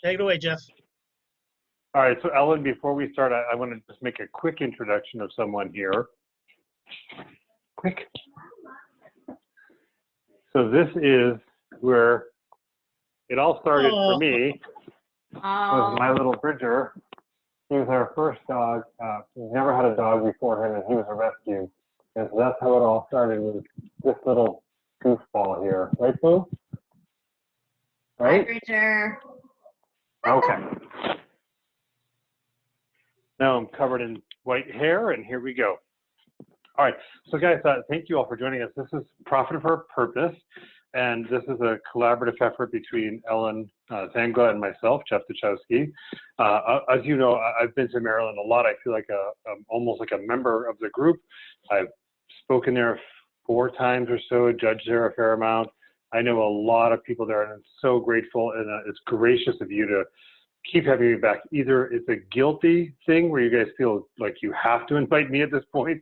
Take it away, Jeff. All right, so Ellen, before we start, I want to just make a quick introduction of someone here. Quick. So this is where it all started for me. Was my little Bridger. He was our first dog. We've never had a dog before him, and he was a rescue. And so that's how it all started, with this little goofball here. Right, Boo? Right? Hi, Bridger. Okay. Now I'm covered in white hair, and here we go. All right, so guys, thank you all for joining us. This is Profit for a Purpose, and this is a collaborative effort between Ellen Zangla and myself, Jeff Duchowski. As you know, I've been to Maryland a lot. I feel like almost like a member of the group. I've spoken there 4 times or so, judged there a fair amount. I know a lot of people there, and I'm so grateful, and it's gracious of you to keep having me back. Either it's a guilty thing where you guys feel like you have to invite me at this point,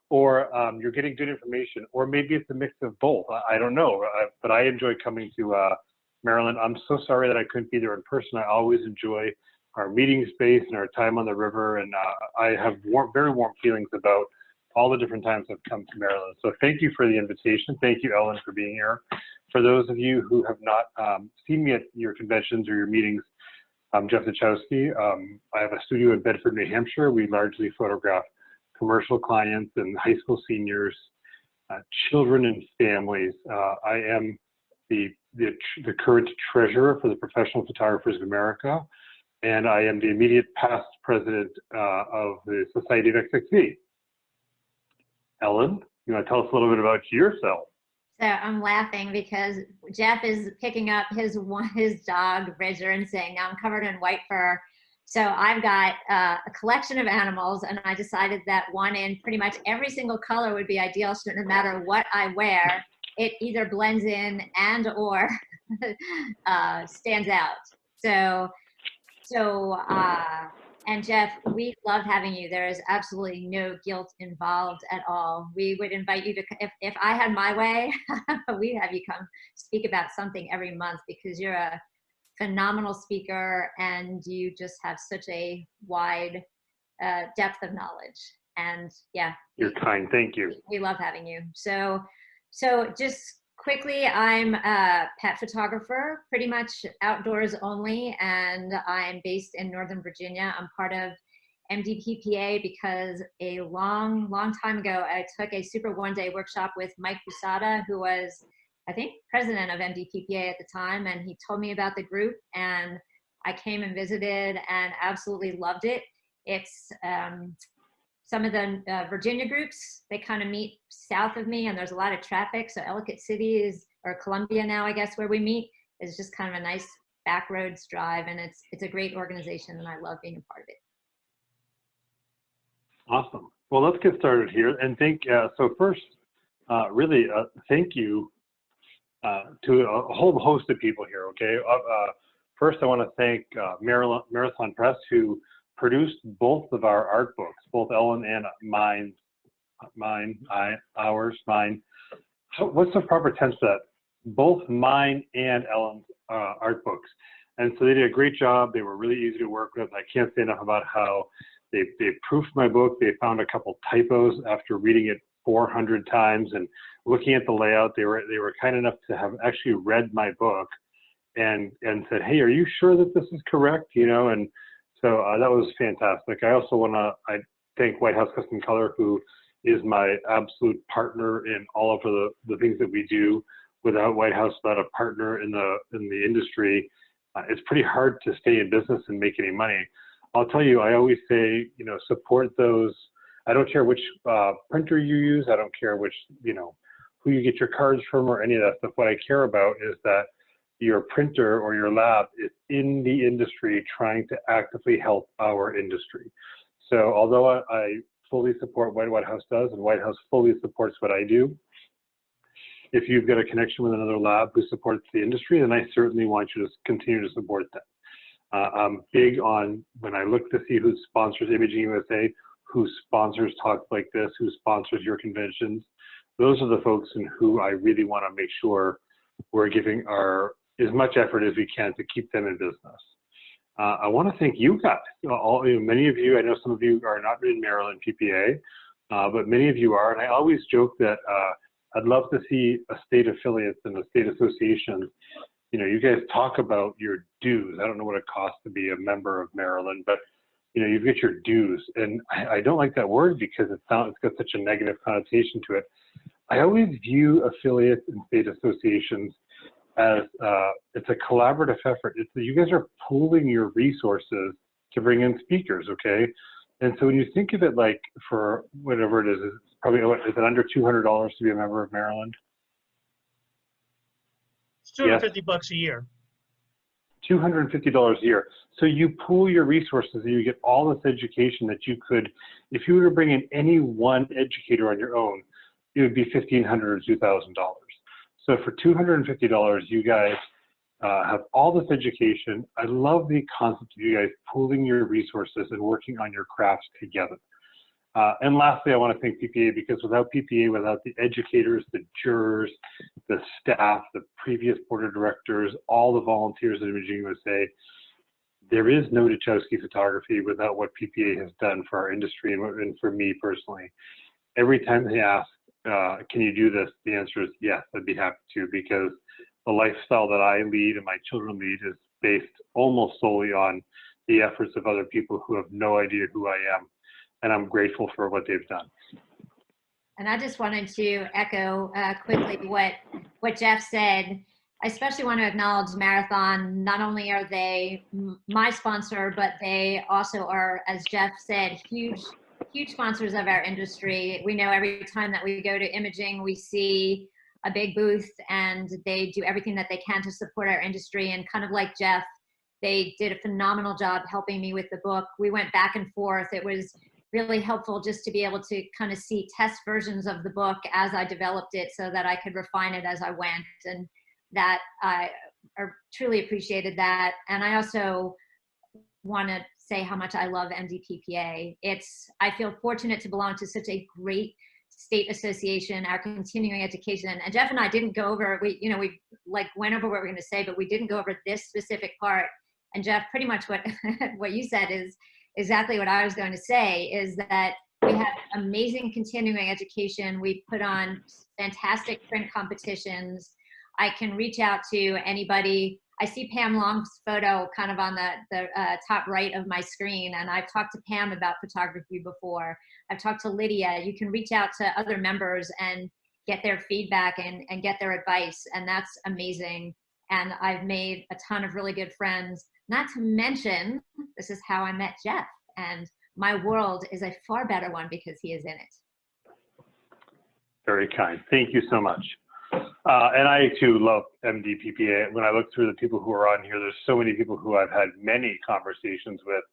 or you're getting good information, or maybe it's a mix of both. I don't know, but I enjoy coming to Maryland. I'm so sorry that I couldn't be there in person. I always enjoy our meeting space and our time on the river, and I have very warm feelings about all the different times I've come to Maryland. So thank you for the invitation. Thank you, Ellen, for being here. For those of you who have not seen me at your conventions or your meetings, I'm Jeff Duchowski. I have a studio in Bedford, New Hampshire. We largely photograph commercial clients and high school seniors, children and families. I am the current treasurer for the Professional Photographers of America, and I am the immediate past president of the Society of XXV. Ellen, you want to tell us a little bit about yourself? So I'm laughing because Jeff is picking up his dog, Bridger, and saying, I'm covered in white fur. So I've got a collection of animals, and I decided that one in pretty much every single color would be ideal, so no matter what I wear, it either blends in and or stands out. And Jeff, we love having you. There is absolutely no guilt involved at all. We would invite you to, if I had my way, we'd have you come speak about something every month, because you're a phenomenal speaker and you just have such a wide depth of knowledge. And yeah. You're kind, thank you. We love having you. So just quickly, I'm a pet photographer, pretty much outdoors only, and I'm based in Northern Virginia. I'm part of MDPPA because a long time ago, I took a super one-day workshop with Mike Busada, who was, I think, president of MDPPA at the time, and he told me about the group, and I came and visited and absolutely loved it. It's some of the Virginia groups, they kind of meet south of me, and there's a lot of traffic. So Ellicott City is, or Columbia now, I guess, where we meet, is just kind of a nice back roads drive, and it's a great organization, and I love being a part of it. Awesome. Well, let's get started here. And so first, really, thank you to a whole host of people here, okay? First, I want to thank Marathon Press, who produced both of our art books, both Ellen and ours. What's the proper tense for that? Both mine and Ellen's art books. And so they did a great job. They were really easy to work with. I can't say enough about how they proofed my book. They found a couple typos after reading it 400 times and looking at the layout. They were kind enough to have actually read my book and said, hey, are you sure that this is correct? You know, and so that was fantastic. I also want to thank White House Custom Color, who is my absolute partner in all of the things that we do. Without White House, without a partner in the industry, it's pretty hard to stay in business and make any money. I'll tell you, I always say, you know, support those. I don't care which printer you use. I don't care which, you know, who you get your cards from or any of that stuff. What I care about is that your printer or your lab is in the industry trying to actively help our industry. So although I fully support what White House does, and White House fully supports what I do, if you've got a connection with another lab who supports the industry, then I certainly want you to continue to support them. I'm big on, when I look to see who sponsors Imaging USA, who sponsors talks like this, who sponsors your conventions, those are the folks in who I really want to make sure we're giving as much effort as we can to keep them in business. I want to thank you guys. Many of you, I know some of you are not in Maryland PPA, but many of you are. And I always joke that I'd love to see a state affiliates and a state association. You know, you guys talk about your dues. I don't know what it costs to be a member of Maryland, but you know, you get your dues. And I don't like that word because it's got such a negative connotation to it. I always view affiliates and state associations as it's a collaborative effort. You guys are pooling your resources to bring in speakers, okay? And so when you think of it like for whatever it is, it's probably, is it under $200 to be a member of Maryland? It's $250 a year. $250 a year. So you pool your resources and you get all this education that you could, if you were to bring in any one educator on your own, it would be $1,500 or $2,000. So for $250, you guys have all this education. I love the concept of you guys pooling your resources and working on your crafts together. And lastly, I want to thank PPA because without PPA, without the educators, the jurors, the staff, the previous board of directors, all the volunteers at Imaging USA, there is no Duchowski photography without what PPA has done for our industry and for me personally. Every time they ask, can you do this? The answer is yes, I'd be happy to, because the lifestyle that I lead and my children lead is based almost solely on the efforts of other people who have no idea who I am. And I'm grateful for what they've done. And I just wanted to echo quickly what Jeff said. I especially want to acknowledge Marathon. Not only are they my sponsor, but they also are, as Jeff said, huge sponsors of our industry. We know every time that we go to Imaging, we see a big booth, and they do everything that they can to support our industry. And kind of like Jeff, they did a phenomenal job helping me with the book. We went back and forth. It was really helpful just to be able to kind of see test versions of the book as I developed it so that I could refine it as I went. And that I truly appreciated that. And I also want to say how much I love MDPPA. I feel fortunate to belong to such a great state association, our continuing education. And Jeff and I didn't go over, we like went over what we're going to say, but we didn't go over this specific part. And Jeff, pretty much what you said is exactly what I was going to say, is that we have amazing continuing education. We put on fantastic print competitions. I can reach out to anybody. I see Pam Long's photo kind of on the top right of my screen, and I've talked to Pam about photography before. I've talked to Lydia. You can reach out to other members and get their feedback and get their advice, and that's amazing. And I've made a ton of really good friends. Not to mention, this is how I met Jeff, and my world is a far better one because he is in it. Very kind. Thank you so much. And I too love MDPPA. When I look through the people who are on here, there's so many people who I've had many conversations with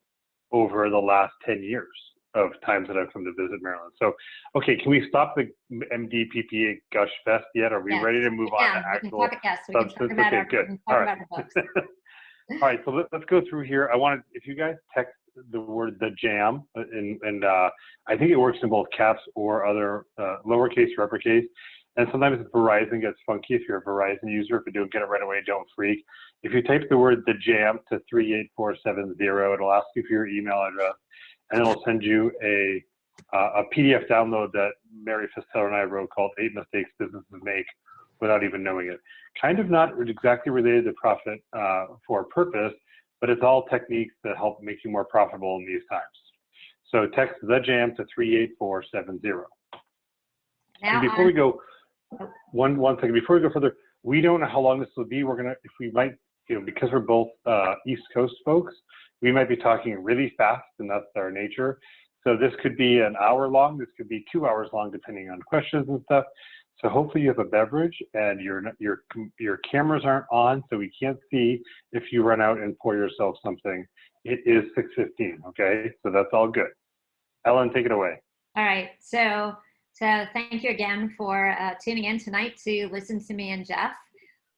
over the last 10 years of times that I've come to visit Maryland. So, okay, can we stop the MDPPA gush fest yet? Are we ready to move on to actual substance? Okay, good. All right. All right, so let's go through here. I wanted, if you guys text the word "the jam," and I think it works in both caps or other lowercase or uppercase. And sometimes Verizon gets funky. If you're a Verizon user, if you don't get it right away, don't freak. If you type the word "the jam" to 38470, it'll ask you for your email address, and it'll send you a PDF download that Mary Fisteller and I wrote called 8 Mistakes Businesses Make Without Even Knowing It. Kind of not exactly related to profit for purpose, but it's all techniques that help make you more profitable in these times. So text "the jam" to 38470. And before we go, one second, before we go further, we don't know how long this will be. We're gonna, if we might, because we're both East Coast folks, we might be talking really fast, and that's our nature. So this could be an hour long, this could be 2 hours long, depending on questions and stuff. So hopefully you have a beverage and your cameras aren't on, so we can't see if you run out and pour yourself something. It is 6:15, okay? So that's all good. Ellen, take it away. All right, so thank you again for tuning in tonight to listen to me and Jeff.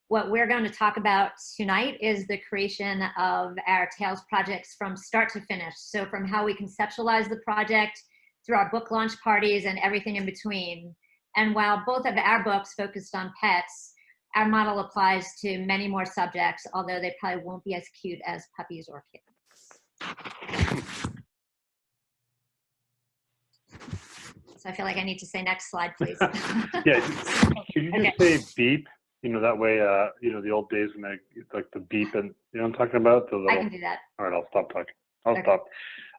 What we're going to talk about tonight is the creation of our Tales projects from start to finish. So from how we conceptualize the project, through our book launch parties, and everything in between. And while both of our books focused on pets, our model applies to many more subjects, although they probably won't be as cute as puppies or kittens. So I feel like I need to say next slide, please. Yeah, could you just Okay. say beep? You know, that way, you know, the old days when it's like the beep and, you know what I'm talking about? The little, I can do that. all right, I'll stop talking. I'll Okay. stop.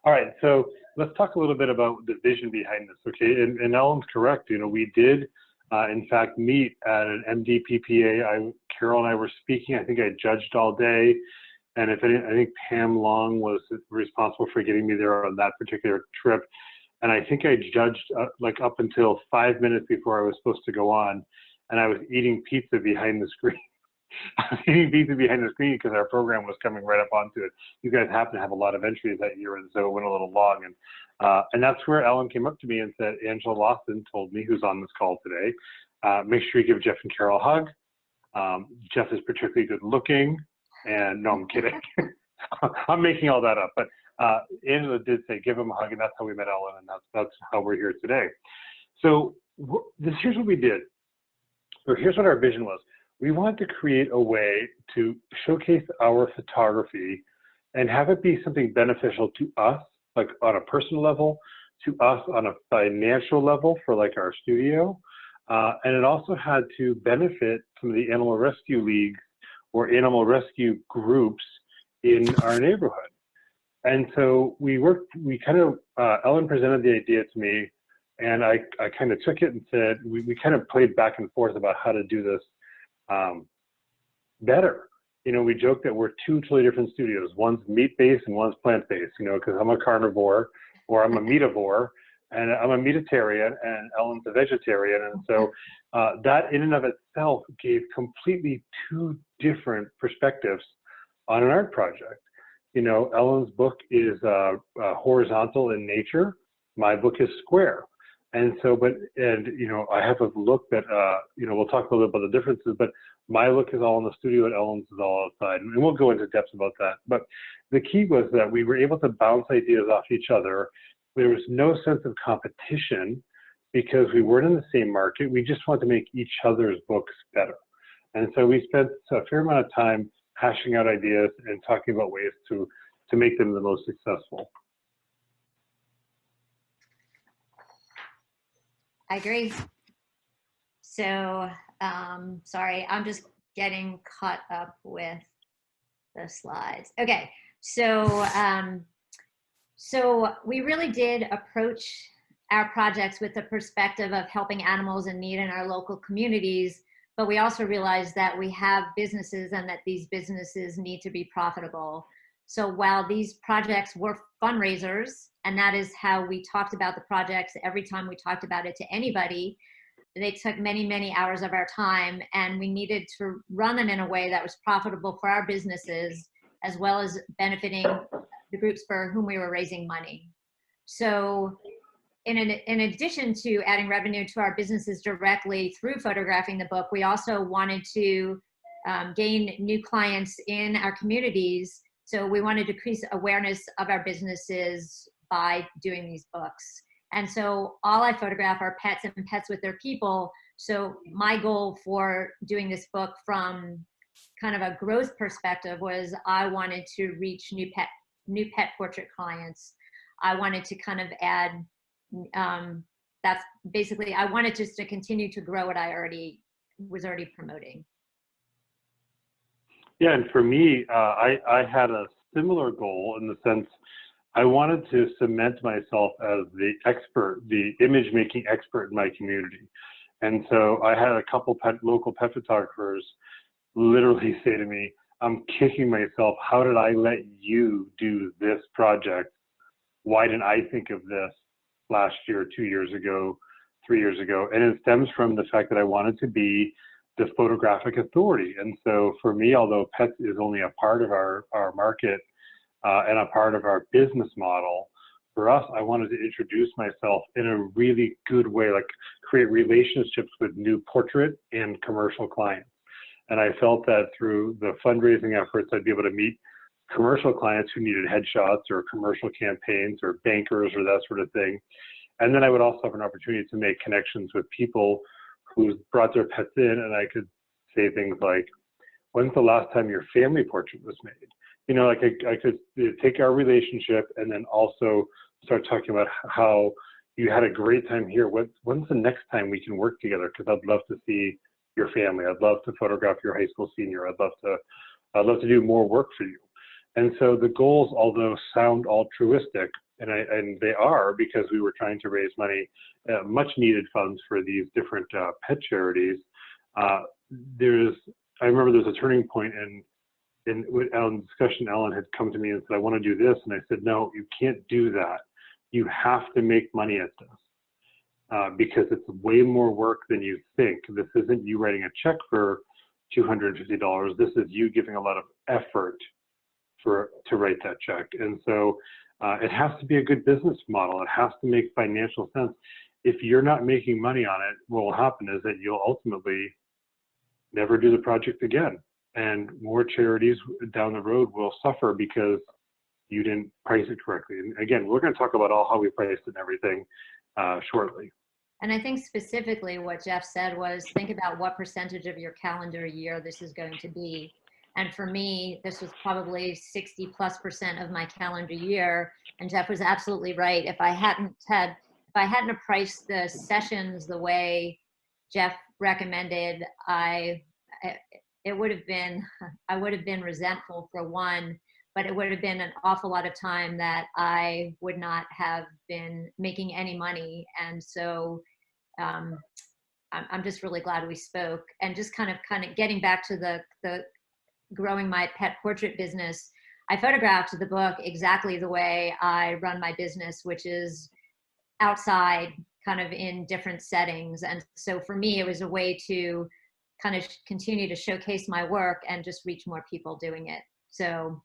All right, so let's talk a little bit about the vision behind this, okay? And Ellen's correct. You know, we did, in fact, meet at an MDPPA. Carol and I were speaking. I think I judged all day. And I think Pam Long was responsible for getting me there on that particular trip. And I think I judged like up until 5 minutes before I was supposed to go on. And I was eating pizza behind the screen. I was eating pizza behind the screen because our program was coming right up onto it. You guys happen to have a lot of entries that year, and so it went a little long. And that's where Ellen came up to me and said, Angela Lawson told me, who's on this call today, make sure you give Jeff and Carol a hug. Jeff is particularly good looking. And no, I'm kidding. I'm making all that up. But Angela did say, give him a hug, and that's how we met Ellen, and that's how we're here today. So here's what we did. So here's what our vision was. We wanted to create a way to showcase our photography and have it be something beneficial to us, like on a personal level, to us on a financial level for like our studio. And it also had to benefit some of the animal rescue leagues or animal rescue groups in our neighborhood. And so Ellen presented the idea to me, and I kind of took it and said, we kind of played back and forth about how to do this better. You know, we joke that we're two totally different studios. One's meat-based and one's plant-based, you know, because I'm a carnivore or I'm a meativore, and I'm a meatitarian, and Ellen's a vegetarian. And so that in and of itself gave completely two different perspectives on an art project. You know, Ellen's book is horizontal in nature. My book is square. And so, you know, I have a look that, you know, we'll talk a little bit about the differences, but my look is all in the studio and Ellen's is all outside. And we'll go into depth about that. But the key was that we were able to bounce ideas off each other. There was no sense of competition because we weren't in the same market. We just wanted to make each other's books better. And so we spent a fair amount of time hashing out ideas and talking about ways to make them the most successful. I agree. So, sorry, I'm just getting caught up with the slides. Okay, so so we really did approach our projects with the perspective of helping animals in need in our local communities, but we also realized that we have businesses and that these businesses need to be profitable. So while these projects were fundraisers, and that is how we talked about the projects every time we talked about it to anybody, they took many, many hours of our time, and we needed to run them in a way that was profitable for our businesses, as well as benefiting the groups for whom we were raising money. So in addition to adding revenue to our businesses directly through photographing the book, we also wanted to gain new clients in our communities. So we wanted to increase awareness of our businesses by doing these books. And so all I photograph are pets and pets with their people. So my goal for doing this book from kind of a growth perspective was I wanted to reach new pet portrait clients. I wanted to kind of add, that's basically, I wanted just to continue to grow what I was already promoting. Yeah, and for me, I had a similar goal in the sense I wanted to cement myself as the expert, the image making expert in my community. And so I had a couple local pet photographers literally say to me, I'm kicking myself. How did I let you do this project? Why didn't I think of this last year, 2 years ago, 3 years ago? And it stems from the fact that I wanted to be the photographic authority. And so for me, although pets is only a part of our market and a part of our business model, for us, I wanted to introduce myself in a really good way, like create relationships with new portrait and commercial clients. And I felt that through the fundraising efforts, I'd be able to meet commercial clients who needed headshots or commercial campaigns or bankers or that sort of thing. And then I would also have an opportunity to make connections with people who brought their pets in, and I could say things like, when's the last time your family portrait was made? you know, like I could take our relationship and then also start talking about how you had a great time here. When's the next time we can work together? Because I'd love to see your family. I'd love to photograph your high school senior. I'd love to do more work for you. And so the goals, although sound altruistic, and they are, because we were trying to raise money, much needed funds for these different pet charities. I remember there's a turning point in Ellen's discussion. Ellen had come to me and said, I want to do this. And I said, no, you can't do that. You have to make money at this because it's way more work than you think. This isn't you writing a check for $250. This is you giving a lot of effort to write that check. And so it has to be a good business model. It has to make financial sense. If you're not making money on it, what will happen is that you'll ultimately never do the project again. And more charities down the road will suffer because you didn't price it correctly. And again, we're going to talk about how we priced and everything shortly. And I think specifically what Jeff said was, think about what percentage of your calendar year this is going to be. And for me, this was probably 60+% of my calendar year. And Jeff was absolutely right. If I hadn't priced the sessions the way Jeff recommended, I would have been resentful, for one, but it would have been an awful lot of time that I would not have been making any money. And so I'm just really glad we spoke. And just kind of getting back to the growing my pet portrait business, I photographed the book exactly the way I run my business, which is outside, kind of in different settings. And so for me, it was a way to kind of continue to showcase my work and just reach more people doing it. So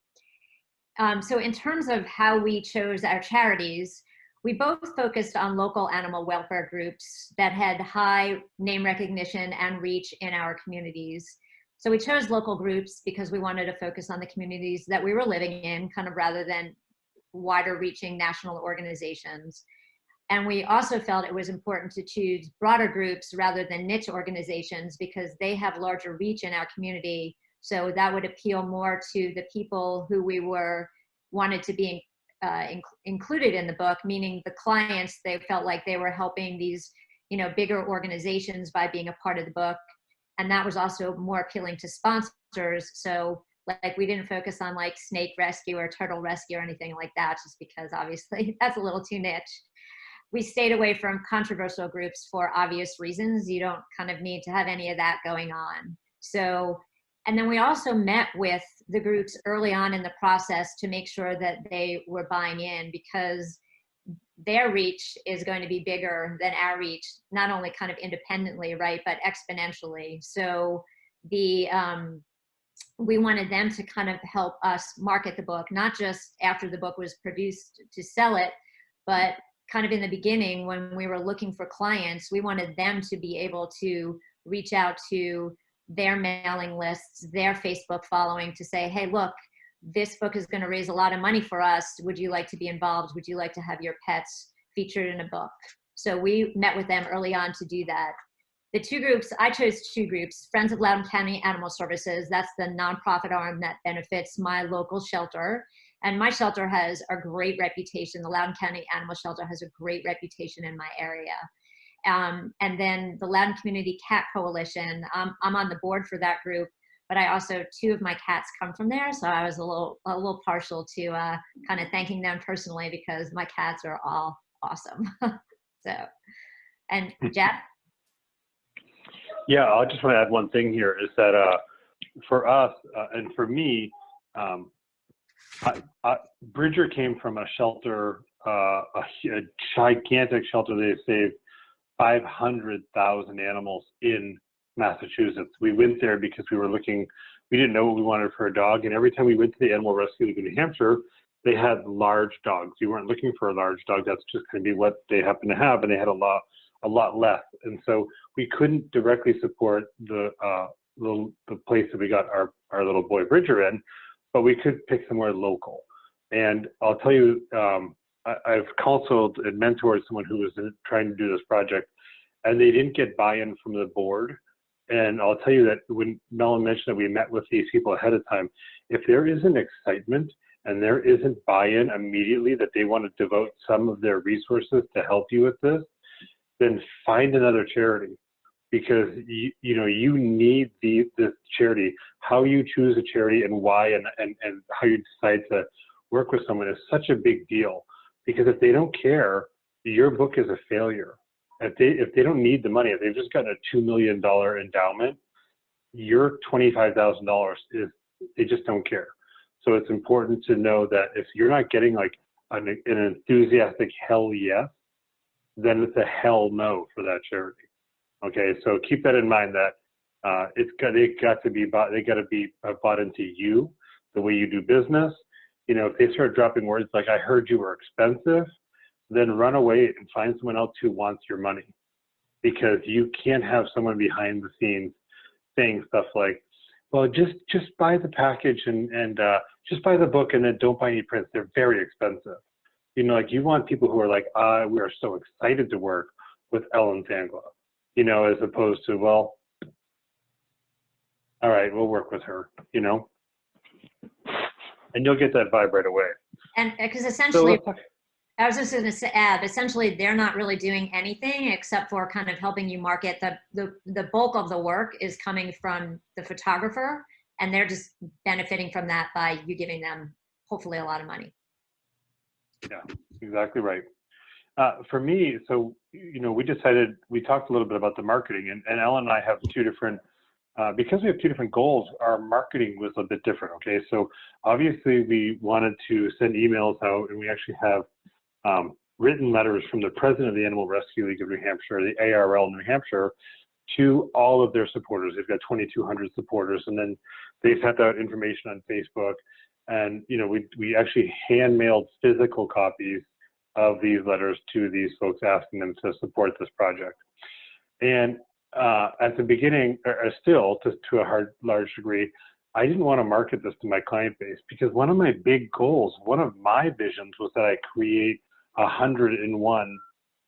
in terms of how we chose our charities, we both focused on local animal welfare groups that had high name recognition and reach in our communities. So we chose local groups because we wanted to focus on the communities that we were living in, kind of rather than wider reaching national organizations. And we also felt it was important to choose broader groups rather than niche organizations because they have larger reach in our community. So that would appeal more to the people who we wanted to be included in the book, meaning the clients. They felt like they were helping these, bigger organizations by being a part of the book. And that was also more appealing to sponsors. So like we didn't focus on like snake rescue or turtle rescue or anything like that, just because obviously that's a little too niche. We stayed away from controversial groups for obvious reasons. You don't kind of need to have any of that going on. So, and then we also met with the groups early on in the process to make sure that they were buying in, because their reach is going to be bigger than our reach, not only kind of independently, right, but exponentially. So we wanted them to kind of help us market the book, not just after the book was produced to sell it, but kind of in the beginning when we were looking for clients. We wanted them to be able to reach out to their mailing lists, their Facebook following, to say, hey, look, this book is going to raise a lot of money for us. Would you like to be involved? Would you like to have your pets featured in a book? So we met with them early on to do that. The two groups, I chose two groups. Friends of Loudoun County Animal Services, that's the nonprofit arm that benefits my local shelter. And my shelter has a great reputation. The Loudoun County Animal Shelter has a great reputation in my area. And then the Loudoun Community Cat Coalition, I'm on the board for that group, but I also, two of my cats come from there. So I was a little partial to kind of thanking them personally, because my cats are all awesome. So, and Jeff? Yeah, I just want to add one thing here, is that for us and for me, Bridger came from a shelter, a gigantic shelter. They saved 500,000 animals in Massachusetts. We went there because we didn't know what we wanted for a dog. And every time we went to the animal rescue in New Hampshire, they had large dogs. We weren't looking for a large dog. That's just going to be what they happen to have. And they had a lot less. And so we couldn't directly support the place that we got our little boy Bridger in, but we could pick somewhere local. And I'll tell you, I've counseled and mentored someone who was trying to do this project, and they didn't get buy-in from the board. And I'll tell you that when Melon mentioned that we met with these people ahead of time, if there isn't excitement and there isn't buy-in immediately that they want to devote some of their resources to help you with this, then find another charity, because you need this charity. How you choose a charity and why and how you decide to work with someone is such a big deal, because if they don't care, your book is a failure. If they don't need the money, if they've just gotten a $2 million endowment, your $25,000 is, they just don't care. So it's important to know that if you're not getting like an enthusiastic hell yes, then it's a hell no for that charity. Okay, so keep that in mind, that they got to be bought into you, the way you do business. If they start dropping words like, I heard you were expensive, then run away and find someone else who wants your money, because you can't have someone behind the scenes saying stuff like, well, just buy the package and just buy the book and then don't buy any prints. They're very expensive. Like, you want people who are like, we are so excited to work with Ellen Sandglass, as opposed to, well, all right, we'll work with her, and you'll get that vibe right away. And because essentially, I was just going to add, essentially, they're not really doing anything except for kind of helping you market. The bulk of the work is coming from the photographer, and they're just benefiting from that by you giving them hopefully a lot of money. Yeah, exactly right. For me, so, we talked a little bit about the marketing, and Ellen and I have two different, because we have two different goals, our marketing was a bit different, okay? So obviously we wanted to send emails out, and we actually have written letters from the president of the Animal Rescue League of New Hampshire, the ARL New Hampshire, to all of their supporters. They've got 2,200 supporters, and then they sent out information on Facebook. And we actually hand-mailed physical copies of these letters to these folks, asking them to support this project. And at the beginning, or still to a large degree, I didn't want to market this to my client base, because one of my big goals, one of my visions, was that I create 101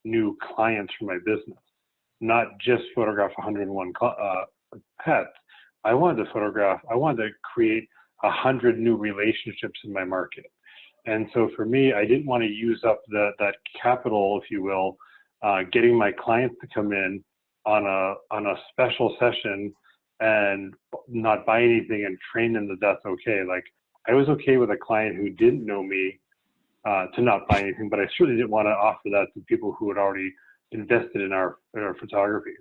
new clients for my business, not just photograph 101 pets. I wanted to create 100 new relationships in my market. And so for me, I didn't want to use up that capital, if you will, getting my clients to come in on a special session and not buy anything and train them that that's okay. Like, I was okay with a client who didn't know me to not buy anything, but I certainly didn't want to offer that to people who had already invested in our photography.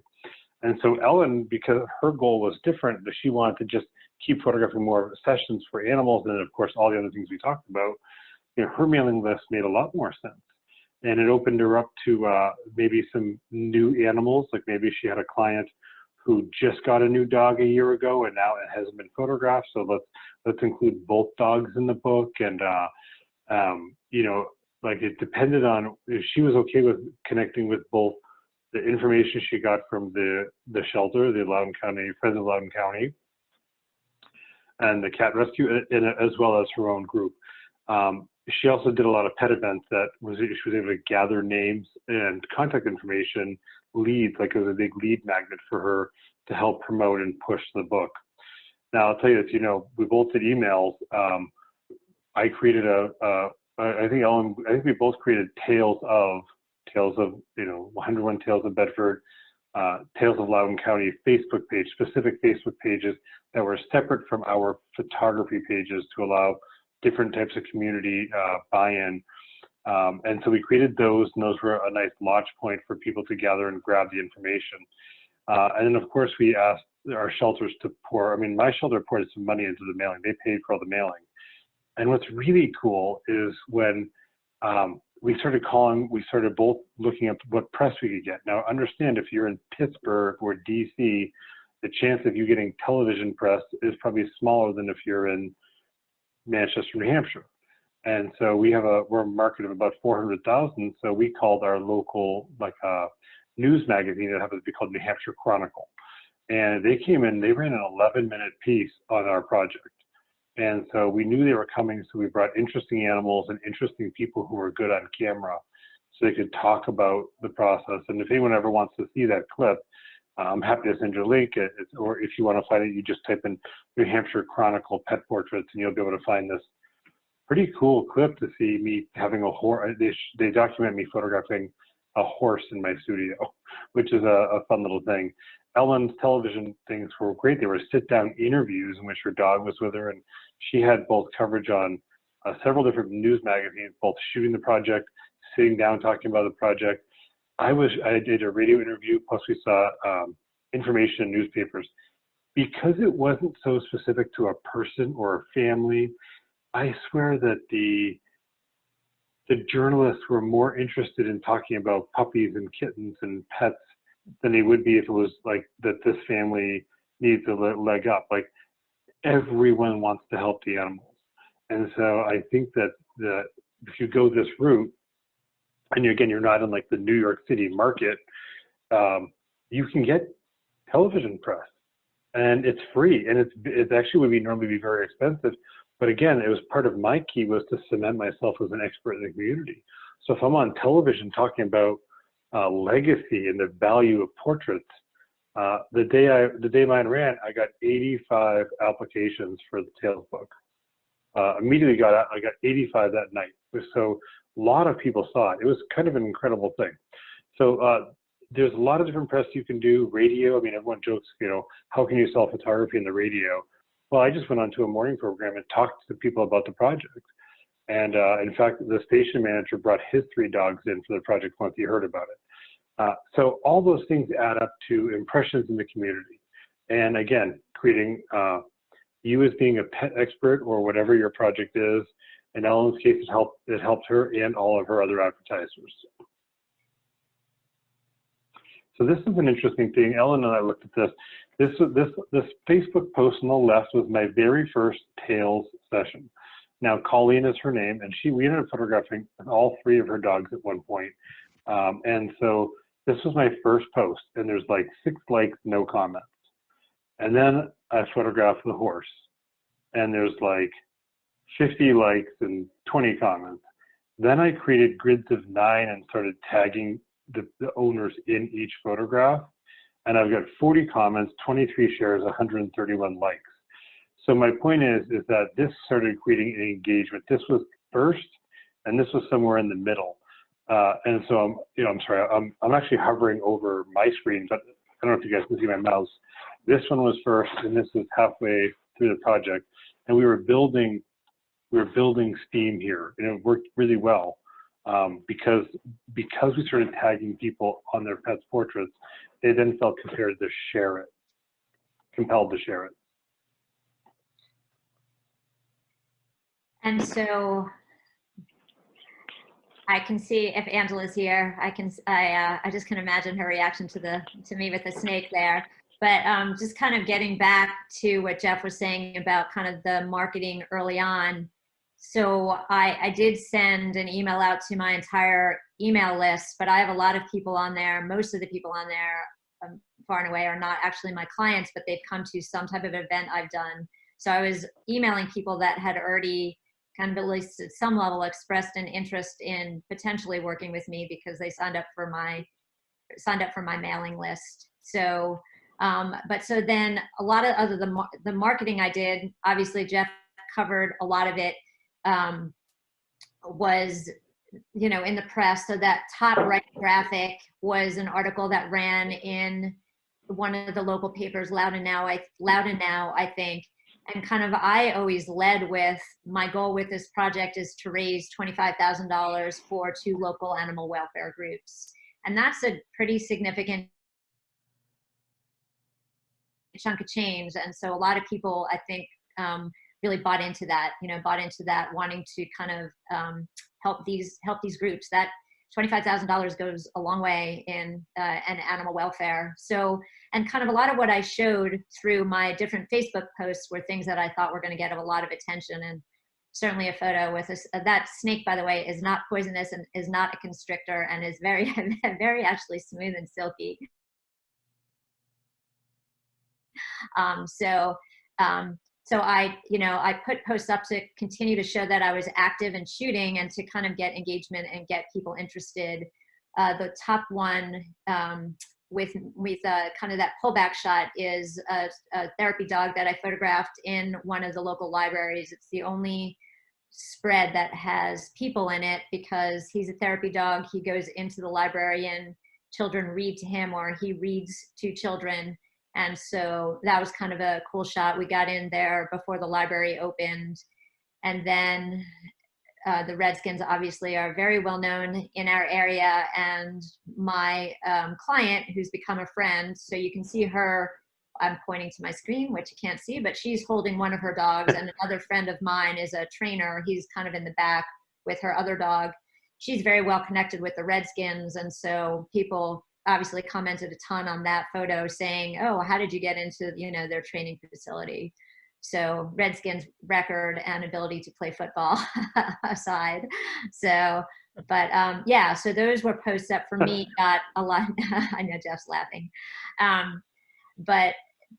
And so Ellen, because her goal was different, that she wanted to just keep photographing more sessions for animals, and then of course all the other things we talked about, her mailing list made a lot more sense. And it opened her up to maybe some new animals. Like, maybe she had a client who just got a new dog a year ago and now it hasn't been photographed. So let's include both dogs in the book. And like, it depended on if she was okay with connecting with both the information she got from the shelter, the Loudoun County, Friends of Loudoun County, and the cat rescue, as well as her own group. She also did a lot of pet events that she was able to gather names and contact information, leads, like it was a big lead magnet for her to help promote and push the book. Now, I'll tell you this, we both did emails. I created I think we both created Tales of 101 Tales of Bedford, Tales of Loudoun County Facebook page, specific Facebook pages that were separate from our photography pages to allow different types of community buy-in. And so we created those, and those were a nice launch point for people to gather and grab the information. And then of course we asked our shelters to my shelter poured some money into the mailing. They paid for all the mailing. And what's really cool is when we started both looking at what press we could get. Now understand, if you're in Pittsburgh or DC, the chance of you getting television press is probably smaller than if you're in Manchester, New Hampshire. And so we're a market of about 400,000. So we called our local, news magazine that happens to be called New Hampshire Chronicle. And they came in, they ran an 11-minute piece on our project. And so we knew they were coming. So we brought interesting animals and interesting people who were good on camera so they could talk about the process. And if anyone ever wants to see that clip, I'm happy to send you a link, or if you want to find it, you just type in New Hampshire Chronicle Pet Portraits, and you'll be able to find this pretty cool clip to see me having a horse. They document me photographing a horse in my studio, which is a fun little thing. Ellen's television things were great. They were sit-down interviews in which her dog was with her, and she had both coverage on several different news magazines, both shooting the project, sitting down talking about the project. I did a radio interview, plus we saw information in newspapers. Because it wasn't so specific to a person or a family, I swear that the journalists were more interested in talking about puppies and kittens and pets than they would be if it was like that this family needs a leg up. Like, everyone wants to help the animals. And so I think that if you go this route, and again, you're not in like the New York City market, you can get television press, and it's free, and it actually would normally be very expensive. But again, it was part of my key was to cement myself as an expert in the community. So if I'm on television talking about legacy and the value of portraits, the day mine ran, I got 85 applications for the Tales book. Immediately I got 85 that night. So a lot of people saw it. It was kind of an incredible thing. So there's a lot of different press you can do. Radio, I mean, everyone jokes, how can you sell photography in the radio? Well, I just went on to a morning program and talked to people about the project. And in fact, the station manager brought his 3 dogs in for the project once he heard about it. So all those things add up to impressions in the community. And again, creating you as being a pet expert or whatever your project is. In Ellen's case, it helped her and all of her other advertisers. So this is an interesting thing. Ellen and I looked at this. This Facebook post on the left was my very first Tales session. Now, Colleen is her name, and we ended up photographing all 3 of her dogs at one point. And so this was my first post, and there's like 6 likes, no comments. And then I photographed the horse, and there's like 50 likes and 20 comments. Then I created grids of 9 and started tagging the owners in each photograph. And I've got 40 comments, 23 shares, 131 likes. So my point is that this started creating an engagement. This was first, and this was somewhere in the middle. And so I'm actually hovering over my screen, but I don't know if you guys can see my mouse. This one was first, and this is halfway through the project. And we were building steam here, and it worked really well because we started tagging people on their pets' portraits. They then felt compelled to share it. And so I can see if Angela's here, I just can imagine her reaction to me with the snake there. But just kind of getting back to what Jeff was saying about kind of the marketing early on. So I did send an email out to my entire email list, but I have a lot of people on there. Most of the people on there far and away are not actually my clients, but they've come to some type of event I've done. So I was emailing people that had already kind of at least at some level expressed an interest in potentially working with me because they signed up for my mailing list. So, but so then a lot of the marketing I did, obviously Jeff covered a lot of it, was, in the press. So that top right graphic was an article that ran in one of the local papers, Loud and Now, I think. And kind of, I always led with, my goal with this project is to raise $25,000 for 2 local animal welfare groups. And that's a pretty significant chunk of change. And so a lot of people, I think, really bought into that, wanting to kind of help these groups. That $25,000 goes a long way in animal welfare. So, and kind of a lot of what I showed through my different Facebook posts were things that I thought were going to get a lot of attention. And certainly a photo with that snake, by the way, is not poisonous and is not a constrictor and is very, very actually smooth and silky. So I put posts up to continue to show that I was active and shooting and to kind of get engagement and get people interested. The top one kind of that pullback shot is a therapy dog that I photographed in one of the local libraries. It's the only spread that has people in it because he's a therapy dog. He goes into the library and children read to him, or he reads to children. And so that was kind of a cool shot. We got in there before the library opened. And then the Redskins obviously are very well known in our area, and my client, who's become a friend, so you can see her, I'm pointing to my screen, which you can't see, but she's holding one of her dogs, and another friend of mine is a trainer. He's kind of in the back with her other dog. She's very well connected with the Redskins, and so people obviously commented a ton on that photo saying, oh, how did you get into, you know, their training facility? So Redskins record and ability to play football aside. So, but yeah, so those were posts that for me got a lot. I know Jeff's laughing. But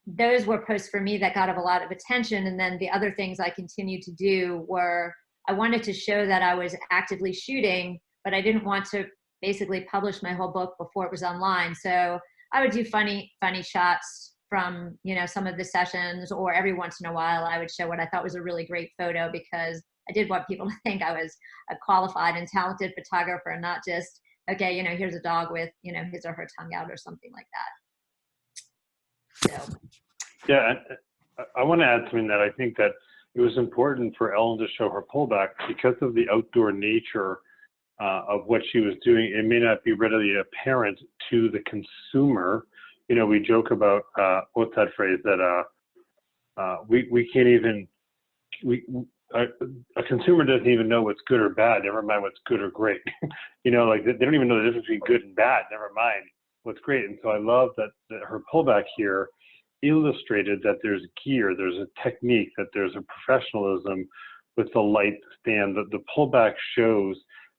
those were posts for me that got a lot of attention. And then the other things I continued to do were, I wanted to show that I was actively shooting, but I didn't want to basically publish my whole book before it was online. So I would do funny shots from, you know, some of the sessions, or every once in a while I would show what I thought was a really great photo, because I did want people to think I was a qualified and talented photographer, and not just, okay, you know, here's a dog with, you know, his or her tongue out or something like that. So. Yeah, I want to add something that I think that it was important for Ellen to show her pullback because of the outdoor nature of what she was doing. It may not be readily apparent to the consumer. You know, we joke about, what's that phrase, that we can't even, a consumer doesn't even know what's good or bad, never mind what's good or great. You know, like they don't even know the difference between good and bad, never mind what's great. And so I love that her pullback here illustrated that there's gear, there's a technique, that there's a professionalism with the light stand. That the pullback shows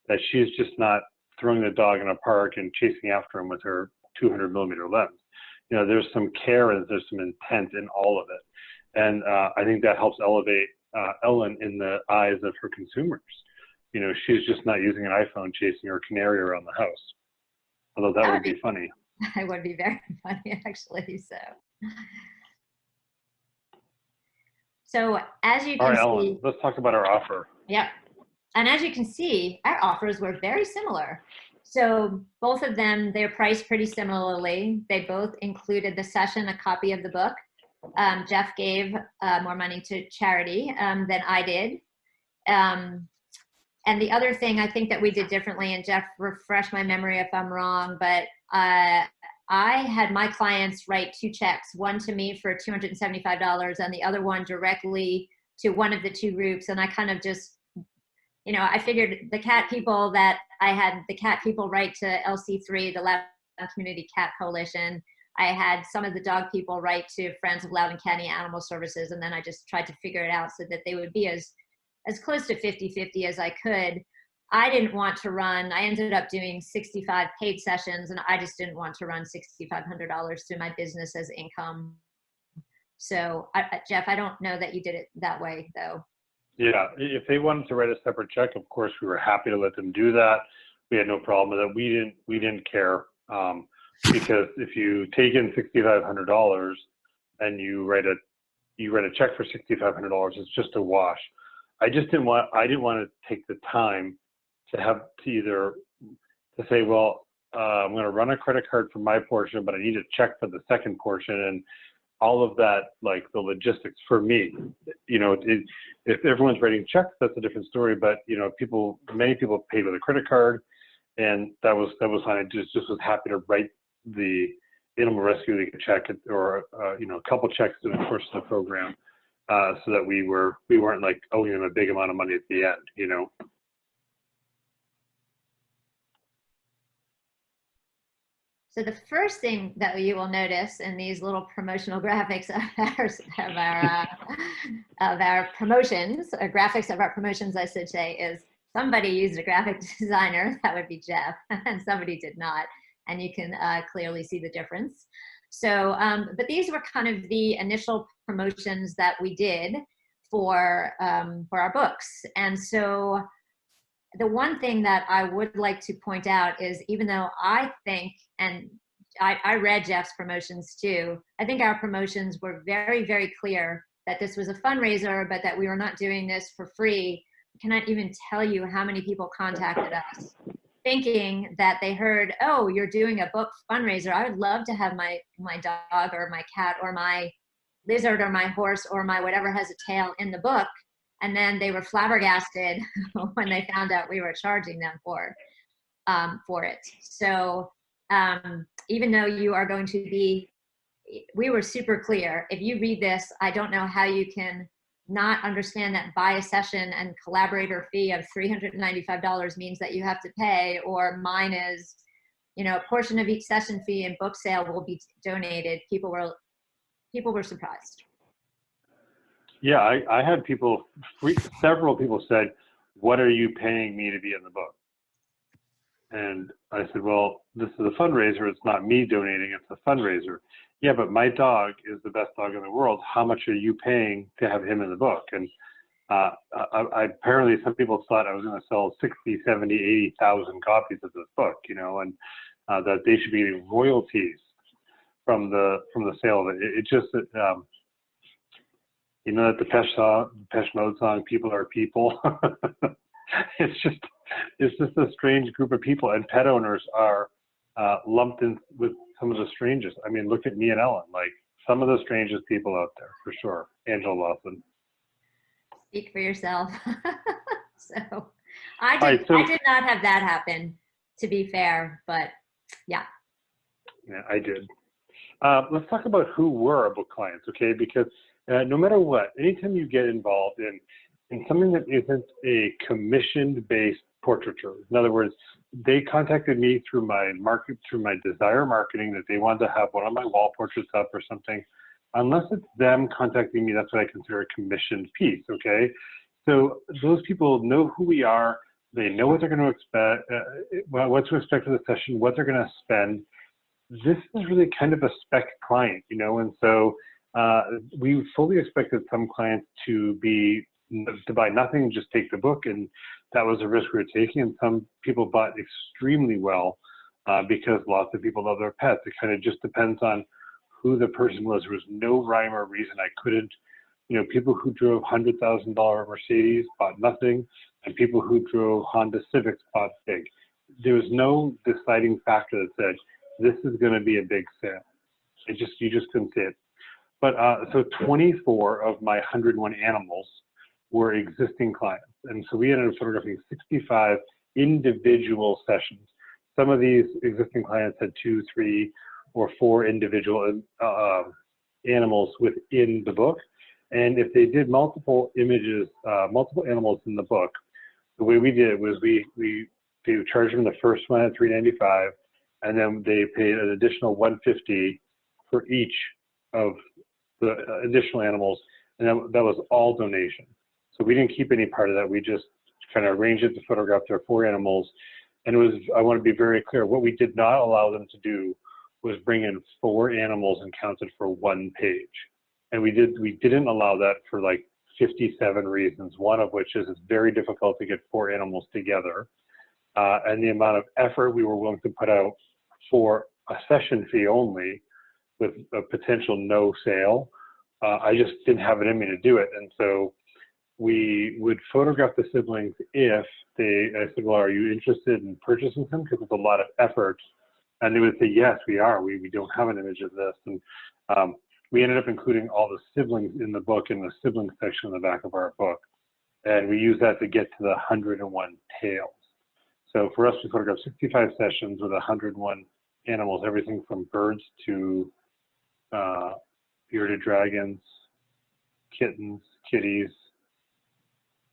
that she's just not throwing the dog in a park and chasing after him with her 200mm lens. You know, there's some care and there's some intent in all of it. And I think that helps elevate Ellen in the eyes of her consumers. You know, she's just not using an iPhone chasing her canary around the house. Although that would be funny. That would be very funny, actually, So as you can All right, see, Ellen, let's talk about our offer. Yeah. And as you can see, our offers were very similar. So both of them, they're priced pretty similarly. They both included the session, a copy of the book. Jeff gave more money to charity than I did. And the other thing I think that we did differently, and Jeff, refresh my memory if I'm wrong, but I had my clients write 2 checks, one to me for $275 and the other one directly to one of the 2 groups. And I kind of just, you know, I figured the cat people that I had, the cat people write to LC3, the Loudoun Community Cat Coalition. I had some of the dog people write to Friends of Loudoun County Animal Services, and then I just tried to figure it out so that they would be as close to 50-50 as I could. I didn't want to run, I ended up doing 65 paid sessions, and I just didn't want to run $6,500 through my business as income. So Jeff, I don't know that you did it that way though. Yeah, if they wanted to write a separate check, of course, we were happy to let them do that. We had no problem with it. We didn't care because if you take in $6,500 and you write a check for $6,500, it's just a wash. I didn't want to take the time to say, well, I'm going to run a credit card for my portion, but I need a check for the second portion, and all of that, like the logistics for me. You know, if everyone's writing checks, that's a different story. But you know, many people paid with a credit card, and that was fine. I just was happy to write the Animal Rescue League check, or you know, a couple checks through the course of the program, so that we weren't like owing them a big amount of money at the end. You know. So the first thing that you will notice in these little promotional graphics of our promotions, or graphics of our promotions, I should say, is somebody used a graphic designer, that would be Jeff, and somebody did not, and you can clearly see the difference. So, but these were kind of the initial promotions that we did for our books. And so the one thing that I would like to point out is, even though I think, and I read Jeff's promotions too. I think our promotions were very, very clear that this was a fundraiser, but that we were not doing this for free. I cannot even tell you how many people contacted us thinking that they heard, oh, you're doing a book fundraiser. I would love to have my dog or my cat or my lizard or my horse or my whatever has a tail in the book. And then they were flabbergasted when they found out we were charging them for it. So even though you are going to be, we were super clear. If you read this, I don't know how you can not understand that buy a session and collaborator fee of $395 means that you have to pay, or mine is, you know, a portion of each session fee and book sale will be donated. People were surprised. Yeah, I had people, several people said, what are you paying me to be in the book? And I said, well, this is a fundraiser. It's not me donating, it's a fundraiser. Yeah, but my dog is the best dog in the world. How much are you paying to have him in the book? And apparently some people thought I was going to sell 60, 70, 80,000 copies of this book, you know, and that they should be getting royalties from the sale of it. It just, you know, that the Depeche Mode song, "People Are People." it's just a strange group of people, and pet owners are lumped in with some of the strangest. I mean, look at me and Ellen, like some of the strangest people out there for sure. Angela Lawson. Speak for yourself. So I did not have that happen, to be fair, but yeah. Yeah, I did. Let's talk about who were our book clients, okay? Because no matter what, anytime you get involved in something that isn't a commission-based portraiture, in other words, they contacted me through my desire marketing that they wanted to have one of my wall portraits up or something. Unless it's them contacting me, that's what I consider a commissioned piece, okay? So those people know who we are. They know what they're going to expect, what to expect of the session, what they're going to spend. This is really kind of a spec client, you know, and so we fully expected some clients to buy nothing, just take the book, and that was a risk we were taking. And some people bought extremely well because lots of people love their pets. It kind of just depends on who the person was. There was no rhyme or reason. I couldn't, you know, people who drove $100,000 Mercedes bought nothing, and people who drove Honda Civics bought big. There was no deciding factor that said, this is going to be a big sale. You just couldn't see it. But so 24 of my 101 animals were existing clients. And so we ended up photographing 65 individual sessions. Some of these existing clients had 2, 3, or 4 individual animals within the book. And if they did multiple images, multiple animals in the book, the way we did it was they charged them the first one at $395, and then they paid an additional $150 for each of the additional animals, and that was all donation. So we didn't keep any part of that. We just kind of arranged it to photograph their 4 animals. And it was, I want to be very clear, what we did not allow them to do was bring in 4 animals and count it for 1 page. And we didn't allow that for like 57 reasons, one of which is it's very difficult to get 4 animals together. And the amount of effort we were willing to put out for a session fee only with a potential no sale, I just didn't have it in me to do it. And so we would photograph the siblings if I said, well, are you interested in purchasing them? Because it's a lot of effort. And they would say, yes, we are. We don't have an image of this. And we ended up including all the siblings in the book in the siblings section in the back of our book. And we used that to get to the 101 tails. So for us, we photographed 65 sessions with 101 animals, everything from birds to bearded dragons, kittens, kitties.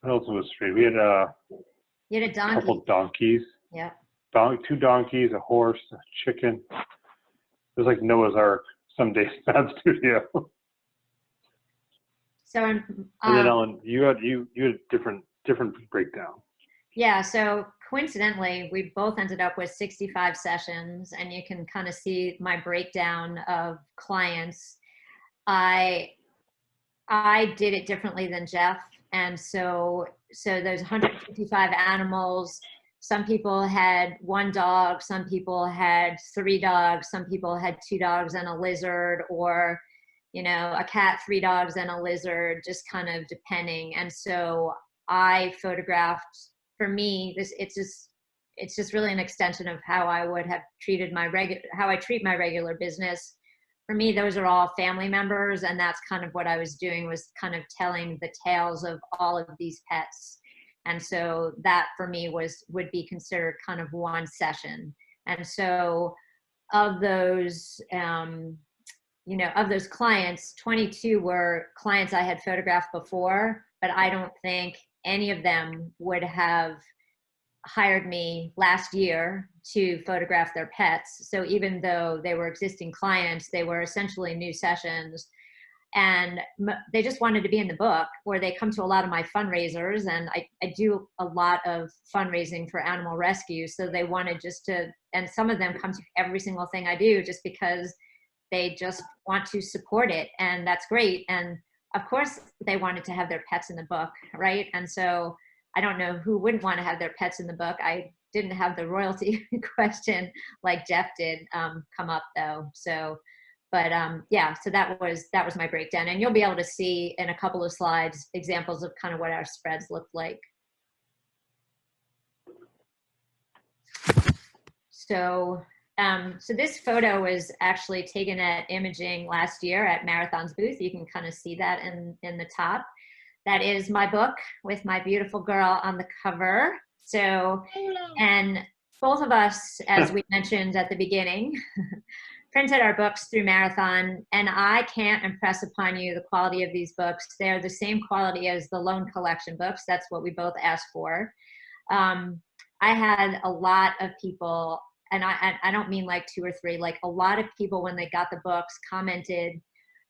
What else was straight? We had a couple donkeys. Yeah. 2 donkeys, a horse, a chicken. It was like Noah's Ark some days in that studio. So and then Ellen, you had a different breakdown. Yeah, so coincidentally, we both ended up with 65 sessions, and you can kind of see my breakdown of clients. I did it differently than Jeff, and so those 155 animals, some people had 1 dog, some people had 3 dogs, some people had 2 dogs and a lizard, or, you know, a cat, 3 dogs and a lizard, just kind of depending. And so I photographed, for me, it's just really an extension of how I would have treated how I treat my regular business. For me, those are all family members, and that's kind of what I was doing, was kind of telling the tales of all of these pets. And so that for me would be considered kind of one session. And so of those, you know, of those clients, 22 were clients I had photographed before, but I don't think any of them would have hired me last year to photograph their pets. So even though they were existing clients, they were essentially new sessions, and they just wanted to be in the book, or they come to a lot of my fundraisers, and I do a lot of fundraising for animal rescue. So they wanted just to, and some of them come to every single thing I do just because they just want to support it, and that's great. And of course they wanted to have their pets in the book, right? And so I don't know who wouldn't want to have their pets in the book. I didn't have the royalty question like Jeff did come up though. So, but yeah, so that was my breakdown. And you'll be able to see in a couple of slides examples of kind of what our spreads look like. So, so this photo was actually taken at Imaging last year at Marathon's booth. You can kind of see that in the top. That is my book with my beautiful girl on the cover. So, and both of us, as we mentioned at the beginning, printed our books through Marathon, and I can't impress upon you the quality of these books. They're the same quality as the loan collection books. That's what we both asked for. I had a lot of people, and I don't mean like 2 or 3, like a lot of people when they got the books commented,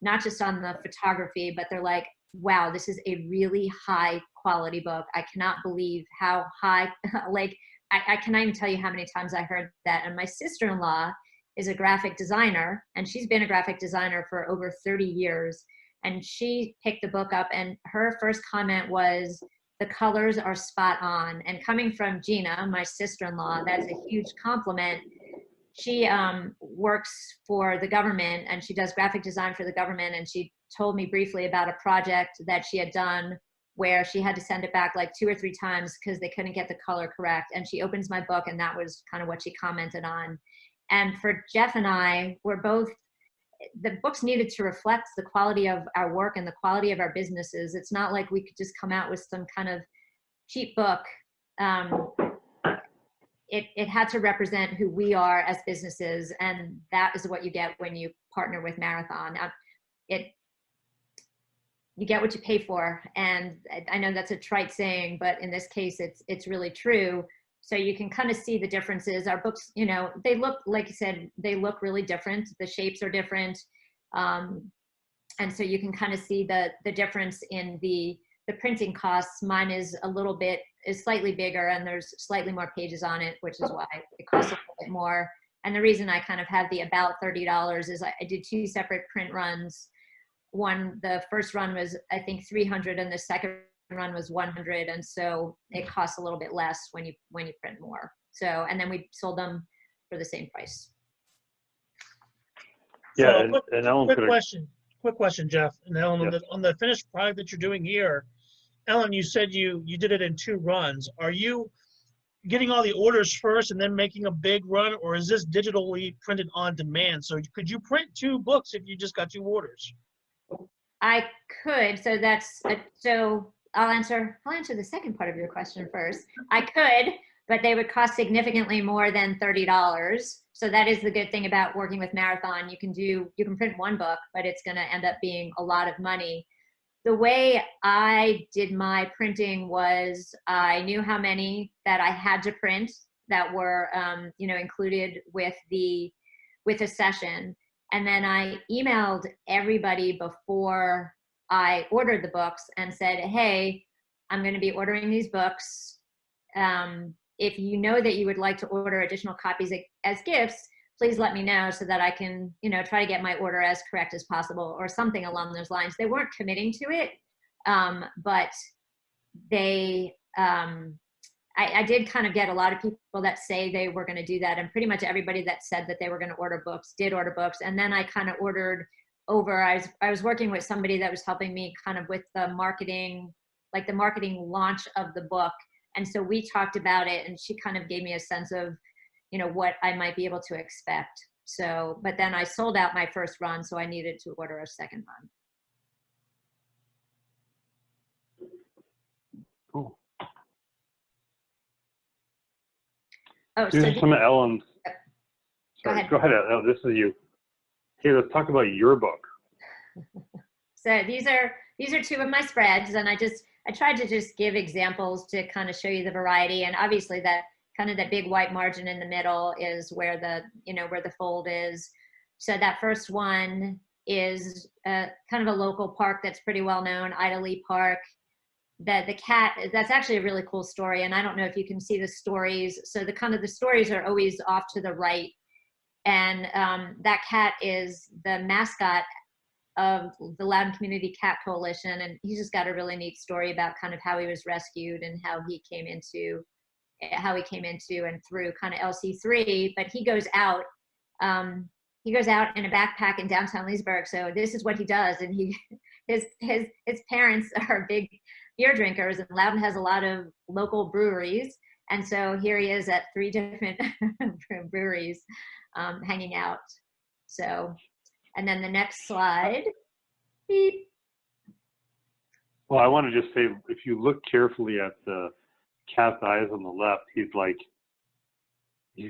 not just on the photography, but they're like, wow, this is a really high quality book. I cannot believe how high, like, I cannot even tell you how many times I heard that. And my sister-in-law is a graphic designer, and she's been a graphic designer for over 30 years. And she picked the book up, and her first comment was, the colors are spot on. And coming from Gina, my sister-in-law, that's a huge compliment. She works for the government, and she does graphic design for the government. And she told me briefly about a project that she had done where she had to send it back like 2 or 3 times because they couldn't get the color correct. And she opens my book, and that was kind of what she commented on. And for Jeff and I, we're both, the books needed to reflect the quality of our work and the quality of our businesses. It's not like we could just come out with some kind of cheap book. It had to represent who we are as businesses, and that is what you get when you partner with Marathon. You get what you pay for, and I know that's a trite saying, but in this case, it's really true. So you can kind of see the differences. Our books, you know, they look, like you said, they look really different. The shapes are different, and so you can kind of see the difference in the printing costs. Mine is slightly bigger, and there's slightly more pages on it, which is why it costs a little bit more. And the reason I kind of have the about $30 is I did 2 separate print runs. The first run was, I think, 300, and the second run was 100. And so it costs a little bit less when you print more. So, and then we sold them for the same price. Yeah, So and Ellen, quick question, Jeff. And Ellen, Yep. on the finished product that you're doing here, Ellen, you said you did it in 2 runs. Are you getting all the orders first and then making a big run, or is this digitally printed on demand? So could you print 2 books if you just got 2 orders? I could. So so I'll answer the second part of your question first. I could, but they would cost significantly more than $30. So that is the good thing about working with Marathon. You can print 1 book, but it's going to end up being a lot of money. The way I did my printing was I knew how many that I had to print that were, included with a session. And then I emailed everybody before I ordered the books and said, hey, I'm going to be ordering these books. If you know that you would like to order additional copies as gifts, please let me know so that I can, try to get my order as correct as possible, or something along those lines. They weren't committing to it, but they, I did kind of get a lot of people that say they were going to do that, and pretty much everybody that said that they were going to order books did order books. And then I kind of ordered over. I was working with somebody that was helping me kind of with the marketing, like the marketing launch of the book. And so we talked about it, and she kind of gave me a sense of, you know, what I might be able to expect. So, but then I sold out my first run, so I needed to order a second run. Cool. Oh, These so are some of Ellen's. Go Sorry, ahead. go ahead. This is you. Hey, let's talk about your book. So these are two of my spreads, and I tried to just give examples to kind of show you the variety. And obviously that kind of that big white margin in the middle is where the, you know, where the fold is. So that first one is kind of a local park that's pretty well known, Ida Lee Park. The cat, that's actually a really cool story, and I don't know if you can see the stories. So the kind of the stories are always off to the right, and that cat is the mascot of the Loudon Community Cat Coalition, and he's just got a really neat story about kind of how he was rescued and how he came into and through kind of LC3. But he goes out in a backpack in downtown Leesburg. So this is what he does, and his parents are big beer drinkers, and Loudon has a lot of local breweries, and so here he is at 3 different breweries hanging out. So, and then the next slide. Beep. Well, I want to just say, if you look carefully at the cat's eyes on the left, he's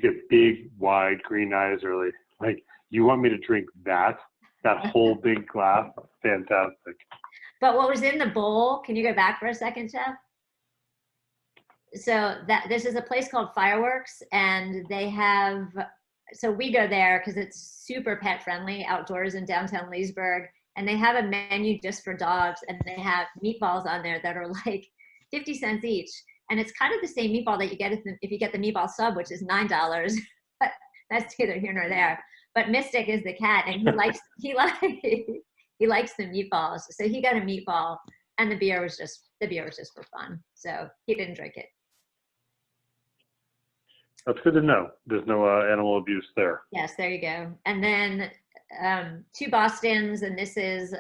got big, wide green eyes, really. Like, you want me to drink that whole big glass? Fantastic. But what was in the bowl, can you go back for a second, Jeff? So this is a place called Fireworks, and they have, so we go there because it's super pet friendly outdoors in downtown Leesburg, and they have a menu just for dogs, and they have meatballs on there that are like 50 cents each. And it's kind of the same meatball that you get if you get the meatball sub, which is $9, but that's neither here nor there. But Mystic is the cat, and he likes the meatballs. So he got a meatball, and the beer was just for fun. So he didn't drink it. That's good to know. There's no animal abuse there. Yes, there you go. And then 2 Bostons, and this is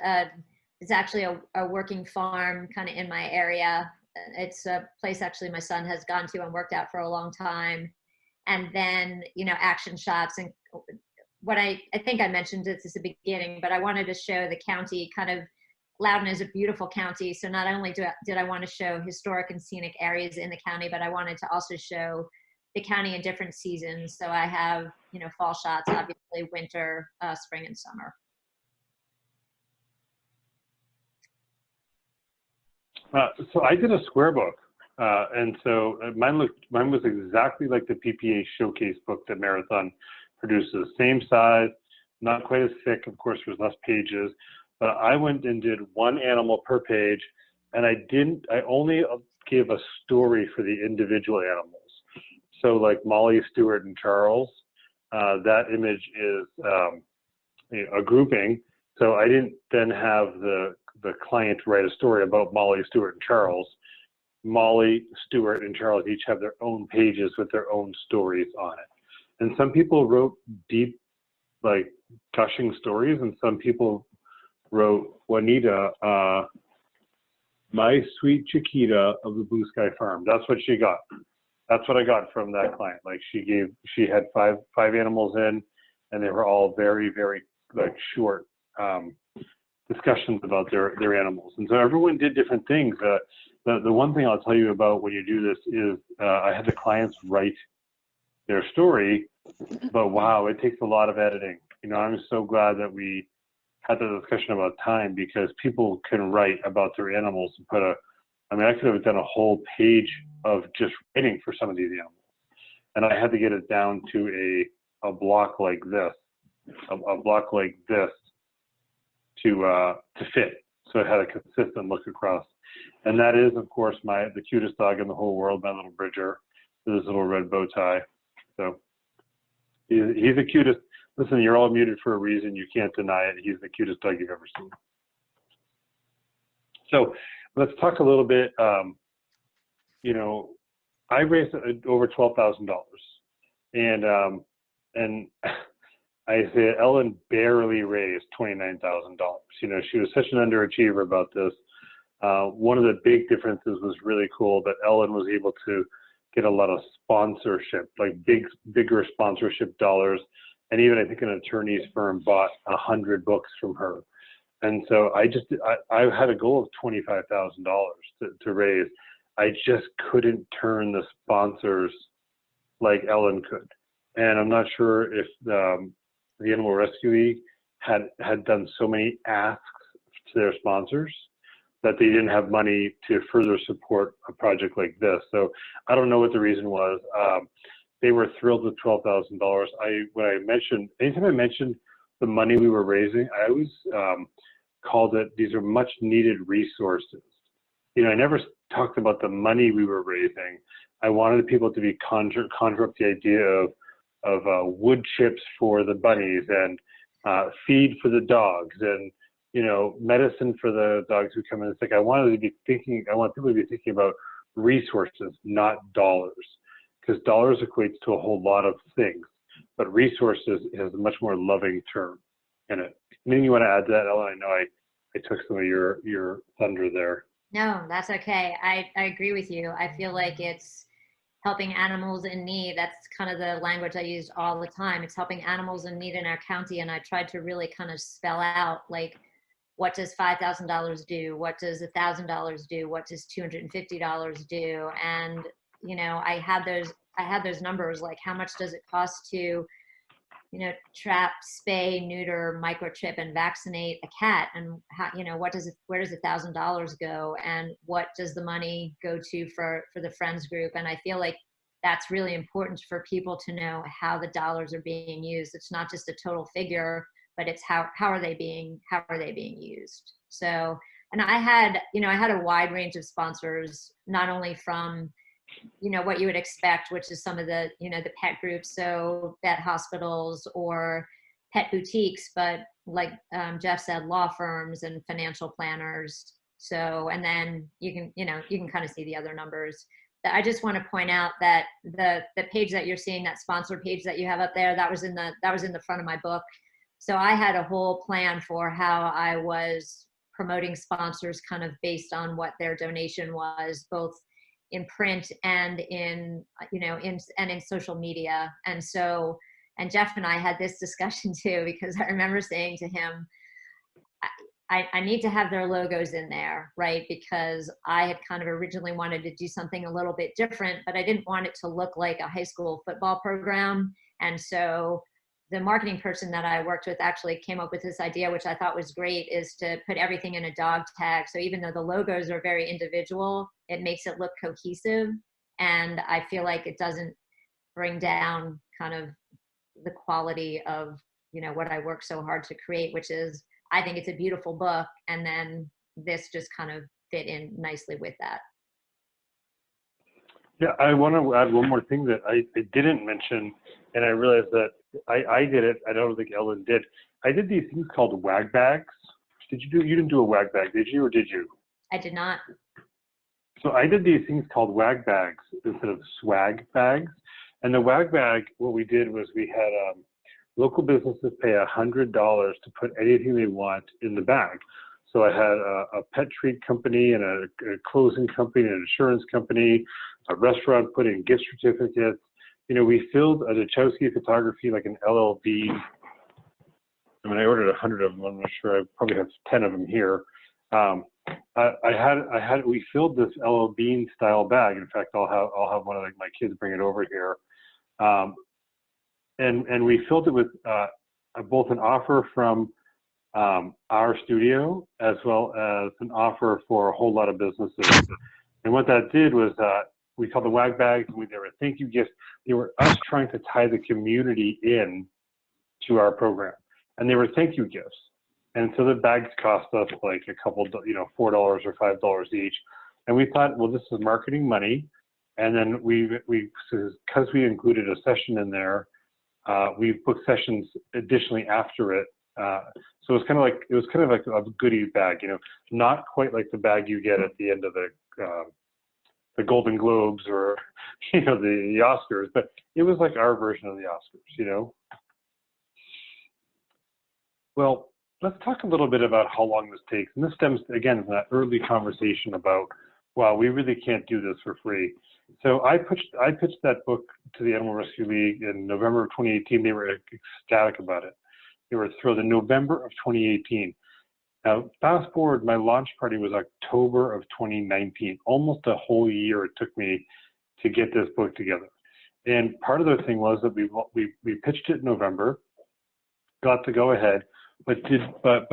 it's actually a working farm kind of in my area. It's a place actually my son has gone to and worked out for a long time. And then, you know, action shots. And what I think I mentioned this at the beginning, but I wanted to show the county kind of. Loudon is a beautiful county, so not only did I want to show historic and scenic areas in the county, but I wanted to also show the county in different seasons. So I have, you know, fall shots, obviously winter, spring, and summer. So I did a square book, and so mine was exactly like the PPA showcase book that Marathon produces. Same size, not quite as thick. Of course, there's less pages. But I went and did 1 animal per page, and I only gave a story for the individual animals. So like Molly, Stuart, and Charles, that image is a grouping. So I didn't then have the client write a story about Molly, Stuart, and Charles. Molly, Stuart, and Charles each have their own pages with their own stories on it. And some people wrote deep, like gushing stories, and some people wrote, Juanita, my sweet Chiquita of the Blue Sky Farm. That's what she got. That's what I got from that client. Like she had five animals in, and they were all very, very like short discussions about their animals. And so everyone did different things. The one thing I'll tell you about when you do this is I had the clients write their story, but wow, it takes a lot of editing. You know, I'm so glad that we had the discussion about time, because people can write about their animals and I could have done a whole page of just writing for some of these animals. And I had to get it down to a block like this, a block like this to fit. So it had a consistent look across. And that is, of course, the cutest dog in the whole world, my little Bridger, with his little red bow tie. So he's the cutest. Listen, you're all muted for a reason. You can't deny it. He's the cutest dog you've ever seen. So let's talk a little bit, you know, I raised over $12,000, and I say Ellen barely raised $29,000. You know, she was such an underachiever about this. One of the big differences was really cool that Ellen was able to get a lot of sponsorship, like bigger sponsorship dollars. And even I think an attorney's firm bought 100 books from her. And so I had a goal of $25,000 to raise. I just couldn't turn the sponsors like Ellen could. And I'm not sure if the Animal Rescue had done so many asks to their sponsors that they didn't have money to further support a project like this. So I don't know what the reason was. They were thrilled with $12,000. Anytime I mentioned the money we were raising, I always called it, these are much needed resources. You know, I never talked about the money we were raising. I wanted people to be conjure up the idea of wood chips for the bunnies and feed for the dogs and, you know, medicine for the dogs who come in sick. I want people to be thinking about resources, not dollars, because dollars equates to a whole lot of things, but resources is a much more loving term in it. Anything you want to add to that, Ellen? I know I took some of your thunder there. No, that's okay. I agree with you. I feel like it's helping animals in need. That's kind of the language I used all the time. It's helping animals in need in our county. And I tried to really kind of spell out, like, what does $5,000 do? What does $1,000 do? What does $250 do? And, you know, I had those numbers, like, how much does it cost to, you know, trap, spay, neuter, microchip, and vaccinate a cat? And how, you know, where does $1,000 go? And what does the money go to for the Friends group? And I feel like that's really important for people to know how the dollars are being used. It's not just a total figure, but it's how are they being used? So, and I had a wide range of sponsors, not only from, you know, what you would expect, which is some of the, you know, the pet groups, so vet hospitals or pet boutiques, but like Jeff said, law firms and financial planners. So, and then you can kind of see the other numbers. I just want to point out that the page that you're seeing, that sponsor page that you have up there, that was in the front of my book. So I had a whole plan for how I was promoting sponsors kind of based on what their donation was, both in print and in social media. And so, and Jeff and I had this discussion too, because I remember saying to him, I need to have their logos in there, right? Because I had kind of originally wanted to do something a little bit different, but I didn't want it to look like a high school football program. And so the marketing person that I worked with actually came up with this idea, which I thought was great, is to put everything in a dog tag. So even though the logos are very individual, it makes it look cohesive. And I feel like it doesn't bring down kind of the quality of, you know, what I worked so hard to create, which is, I think it's a beautiful book. And then this just kind of fit in nicely with that. Yeah, I want to add one more thing that I didn't mention, and I realized that I did it. I don't think Ellen did. I did these things called wag bags. You didn't do a wag bag, did you, or did you? I did not. So I did these things called wag bags instead of swag bags. And the wag bag, what we did was we had local businesses pay $100 to put anything they want in the bag. So I had a pet treat company and a clothing company, an insurance company, a restaurant put in gift certificates. You know, we filled a Dachowski photography, like an LLB. I mean, I ordered 100 of them. I'm not sure. I probably have 10 of them here. We filled this LL Bean style bag. In fact, I'll have one of my kids bring it over here. And we filled it with both an offer from our studio as well as an offer for a whole lot of businesses. And what that did was we called the wag bags, and they were thank you gifts. They were us trying to tie the community in to our program, and they were thank you gifts. And so the bags cost us like a couple, $4 or $5 each. And we thought, well, this is marketing money. And then because we included a session in there, we booked sessions additionally after it. So it was kind of like a goodie bag, not quite like the bag you get at the end of the Golden Globes or, you know, the Oscars, but it was like our version of the Oscars, you know? Well, let's talk a little bit about how long this takes. And this stems, again, from that early conversation about, wow, we really can't do this for free. So I pitched that book to the Animal Rescue League in November of 2018. They were ecstatic about it. They were thrilled in November of 2018. Now, fast forward, my launch party was October of 2019, almost a whole year it took me to get this book together. And part of the thing was that we pitched it in November, got to go ahead, but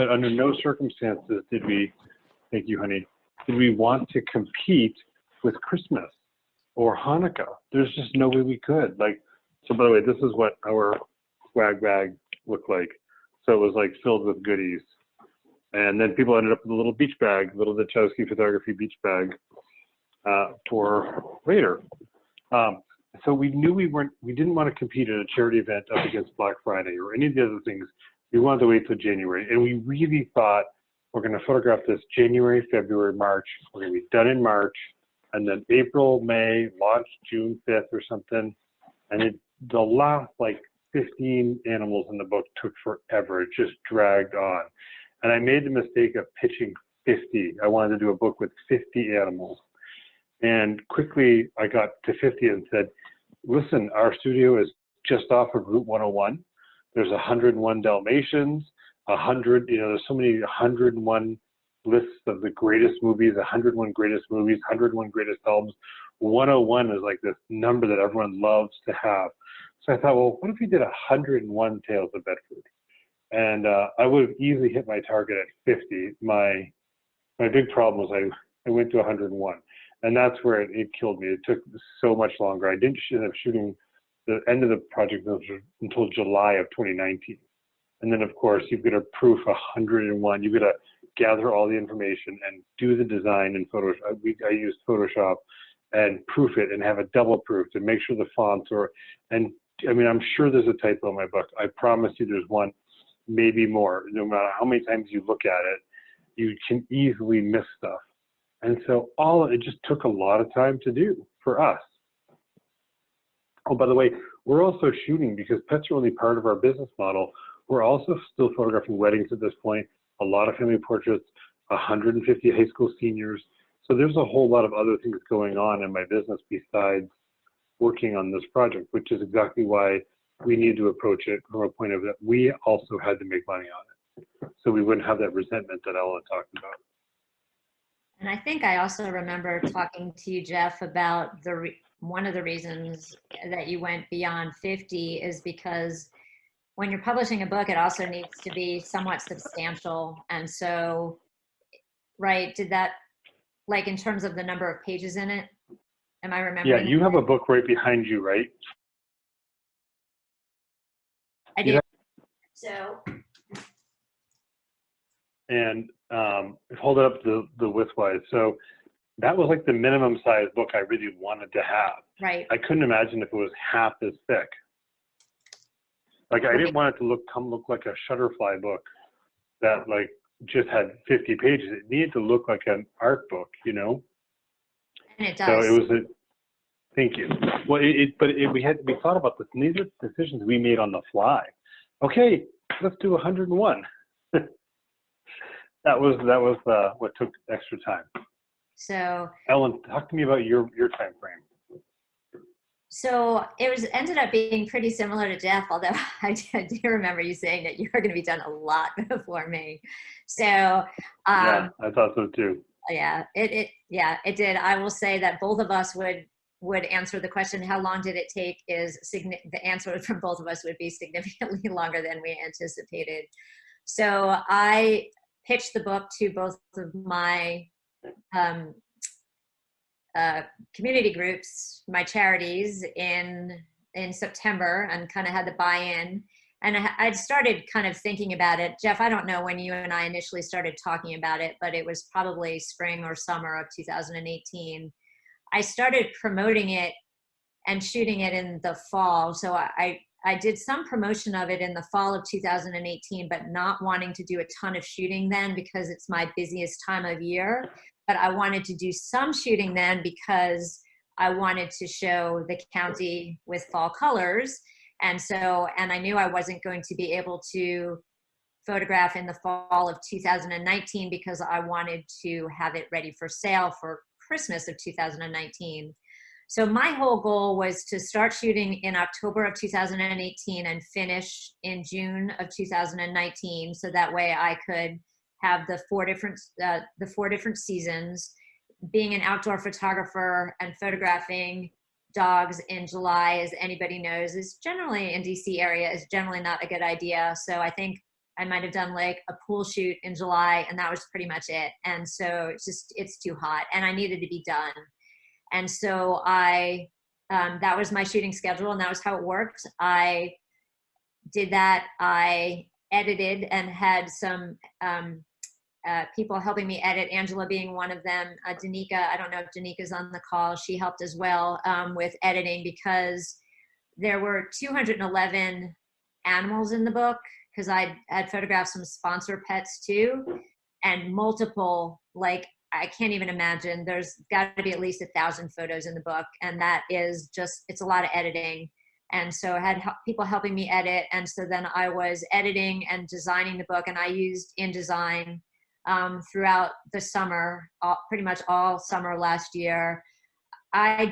under no circumstances did we, thank you, honey, did we want to compete with Christmas or Hanukkah. There's just no way we could. Like, so by the way, this is what our swag bag looked like. So it was like filled with goodies. And then people ended up with a little beach bag, little Wachowski photography beach bag for later. So we knew we didn't want to compete at a charity event up against Black Friday or any of the other things. We wanted to wait till January. And we really thought we're going to photograph this January, February, March. We're going to be done in March. And then April, May, launch June 5th or something. And the last like 15 animals in the book took forever. It just dragged on. And I made the mistake of pitching 50. I wanted to do a book with 50 animals. And quickly I got to 50 and said, listen, our studio is just off of Route 101. There's 101 Dalmatians, 100, you know, there's so many 101 lists of the greatest movies, 101 greatest movies, 101 greatest albums. 101 is like this number that everyone loves to have. So I thought, well, what if we did 101 Tales of Bedford? And I would have easily hit my target at 50. My big problem was I went to 101. And that's where it killed me. It took so much longer. I didn't end up shooting the end of the project until July of 2019. And then, of course, you've got to proof 101. You've got to gather all the information and do the design in Photoshop. I used Photoshop and proof it and have it double proofed and make sure the fonts are, and I mean, I'm sure there's a typo in my book. I promise you there's one, maybe more. No matter how many times you look at it, you can easily miss stuff. And so it just took a lot of time to do for us. Oh, by the way, we're also shooting because pets are only part of our business model. We're also still photographing weddings at this point, a lot of family portraits, 150 high school seniors. So there's a whole lot of other things going on in my business besides working on this project, which is exactly why we need to approach it from a point of that we also had to make money on it. So we wouldn't have that resentment that Ella talked about. And I think I also remember talking to you, Jeff, about one of the reasons that you went beyond 50 is because when you're publishing a book, it also needs to be somewhat substantial. And so, right, did that, like in terms of the number of pages in it, am I remembering? Yeah, you have a book right behind you, right? I do. So. And hold it up the widthwise. So that was like the minimum size book I really wanted to have. Right. I couldn't imagine if it was half as thick. Like I didn't want it to look like a Shutterfly book that like just had 50 pages. It needed to look like an art book, you know? And it does. So it was thank you. Well, we thought about this. And these are decisions we made on the fly. Okay, let's do 101. That was what took extra time. So Ellen, talk to me about your time frame. So it ended up being pretty similar to Jeff, although I do remember you saying that you were going to be done a lot before me. So yeah, I thought so too. Yeah, it did. I will say that both of us would answer the question, how long did it take, the answer from both of us would be significantly longer than we anticipated. So I pitched the book to both of my community groups, my charities in September, and kind of had the buy-in. And I'd started kind of thinking about it. Jeff, I don't know when you and I initially started talking about it, but it was probably spring or summer of 2018. I started promoting it and shooting it in the fall. So I I did some promotion of it in the fall of 2018, but not wanting to do a ton of shooting then because it's my busiest time of year. But I wanted to do some shooting then because I wanted to show the county with fall colors. And I knew I wasn't going to be able to photograph in the fall of 2019 because I wanted to have it ready for sale for Christmas of 2019. So my whole goal was to start shooting in October of 2018 and finish in June of 2019. So that way I could have the four different seasons. Being an outdoor photographer and photographing dogs in July, as anybody knows, is generally in DC area is generally not a good idea. So I think I might have done like a pool shoot in July and that was pretty much it. And so it's too hot and I needed to be done. And so that was my shooting schedule and that was how it worked. I did that. I edited and had some people helping me edit, Angela being one of them. Danica, I don't know if Danica's on the call. She helped as well with editing because there were 211 animals in the book because I had photographed some sponsor pets too and multiple, like, I can't even imagine. There's got to be at least 1,000 photos in the book. And that is just, it's a lot of editing. And so I had people helping me edit. And so then I was editing and designing the book and I used InDesign throughout the summer, pretty much all summer last year. I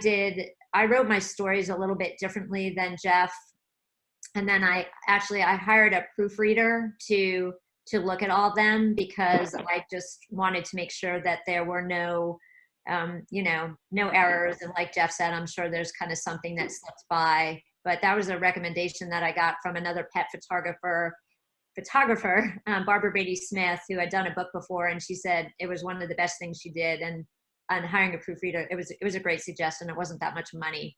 wrote my stories a little bit differently than Jeff. And then I hired a proofreader to look at all of them because I just wanted to make sure that there were no errors. And like Jeff said, I'm sure there's kind of something that slipped by, but that was a recommendation that I got from another pet photographer, Barbara Brady Smith, who had done a book before. And she said it was one of the best things she did. And hiring a proofreader, it was a great suggestion. It wasn't that much money.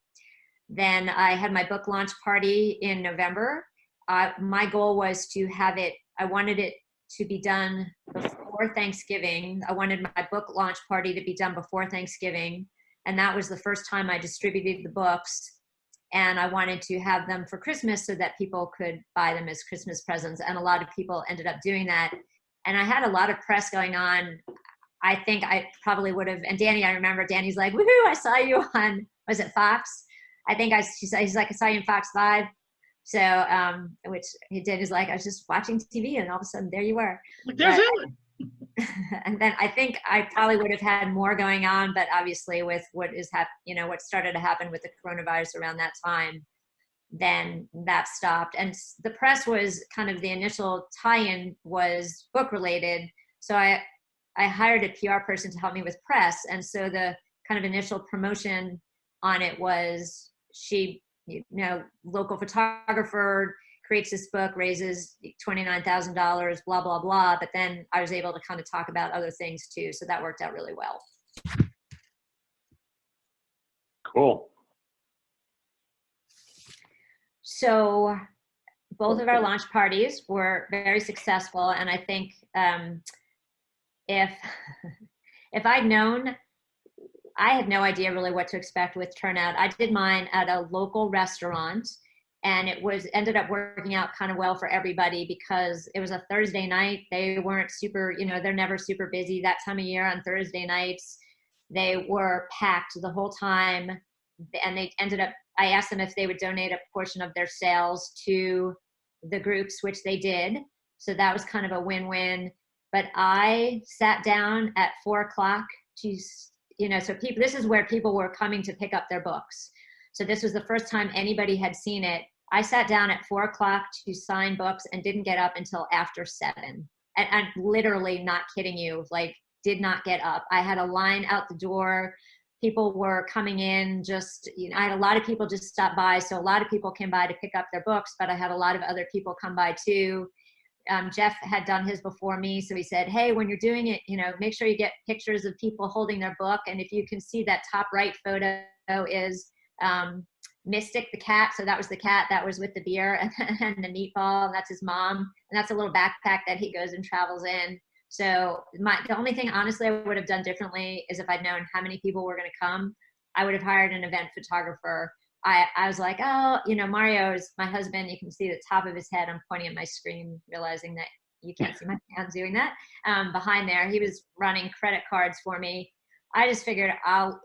Then I had my book launch party in November. My goal was to have it, I wanted it to be done before Thanksgiving. I wanted my book launch party to be done before Thanksgiving. And that was the first time I distributed the books. And I wanted to have them for Christmas so that people could buy them as Christmas presents. And a lot of people ended up doing that. And I had a lot of press going on. I think I probably would have, and Danny, I remember Danny's like, woohoo, I saw you on, was it Fox? I think he's like, I saw you in Fox 5. So, which he did is like, I was just watching TV and all of a sudden there you were. There's it. And then I think I probably would have had more going on, but obviously with what started to happen with the coronavirus around that time, then that stopped. And the press was kind of the initial tie-in was book related. So I hired a PR person to help me with press. And so the kind of initial promotion on it was local photographer creates this book, raises $29,000, blah, blah, blah. But then I was able to kind of talk about other things too. So that worked out really well. Cool. So both of our launch parties were very successful. And I think if I'd known, I had no idea really what to expect with turnout. I did mine at a local restaurant and it ended up working out kind of well for everybody because it was a Thursday night. They weren't super, they're never super busy that time of year on Thursday nights. They were packed the whole time and they ended up, I asked them if they would donate a portion of their sales to the groups, which they did. So that was kind of a win-win. But I sat down at 4:00 to, so this is where people were coming to pick up their books. So this was the first time anybody had seen it. I sat down at 4:00 to sign books and didn't get up until after 7. And I'm literally not kidding you, like did not get up. I had a line out the door. People were coming in I had a lot of people just stop by. So a lot of people came by to pick up their books, but I had a lot of other people come by too. Jeff had done his before me. So he said, hey, when you're doing it, make sure you get pictures of people holding their book. And if you can see that top right photo is Mystic, the cat. So that was the cat that was with the beer and the meatball. And that's his mom. And that's a little backpack that he goes and travels in. So the only thing, honestly, I would have done differently is if I'd known how many people were going to come, I would have hired an event photographer. I was like, oh, you know, Mario is my husband. You can see the top of his head. I'm pointing at my screen, realizing that you can't see my hands doing that. Behind there, he was running credit cards for me. I just figured I'll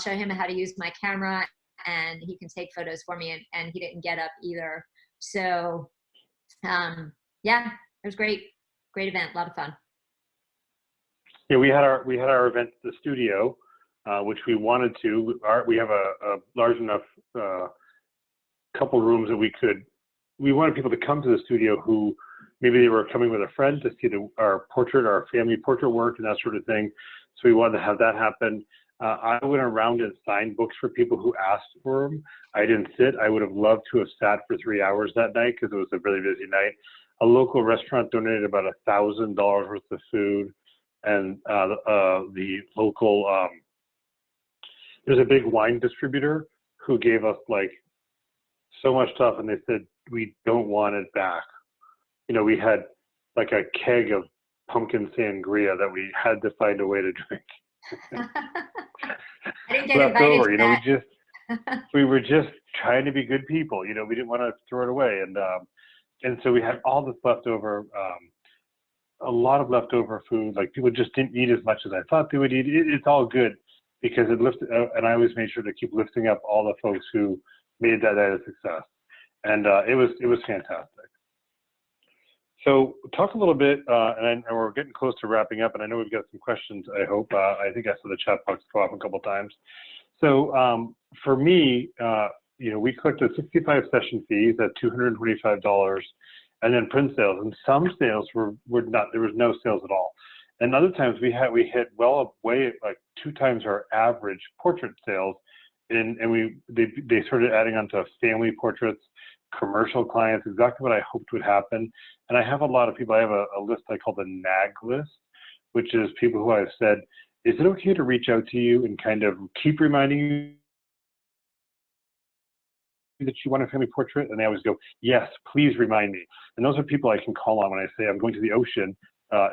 show him how to use my camera and he can take photos for me. And he didn't get up either. So yeah, it was great. Great event, a lot of fun. Yeah, we had our event at the studio, which we wanted to. We have a large enough couple rooms that we wanted people to come to the studio who maybe they were coming with a friend to see our family portrait work and that sort of thing. So we wanted to have that happen. I went around and signed books for people who asked for them. I didn't sit. I would have loved to have sat for 3 hours that night because it was a really busy night. A local restaurant donated about $1,000 worth of food, and the local there's a big wine distributor who gave us like so much stuff, and they said we don't want it back. You know, we had like a keg of pumpkin sangria that we had to find a way to drink. I didn't get Left invited over, to you know, that. we were just trying to be good people. You know, we didn't want to throw it away, and so we had all this leftover, a lot of leftover food. Like people just didn't eat as much as I thought they would eat. It's all good because it lifted, and I always made sure to keep lifting up all the folks who made that night a success, and it was fantastic. So talk a little bit, and we're getting close to wrapping up, and I know we've got some questions, I hope. I think I saw the chat box go off a couple times. So for me, you know, we collected 65 session fees at $225, and then print sales. And some sales were not, there was no sales at all. And other times we hit way like 2 times our average portrait sales, and they started adding on to family portraits, commercial clients, exactly what I hoped would happen. And I have a lot of people. I have a list I call the NAG list, which is people who I've said, is it okay to reach out to you and kind of keep reminding you that you want a family portrait? And they always go, yes, please remind me. And those are people I can call on when I say I'm going to the ocean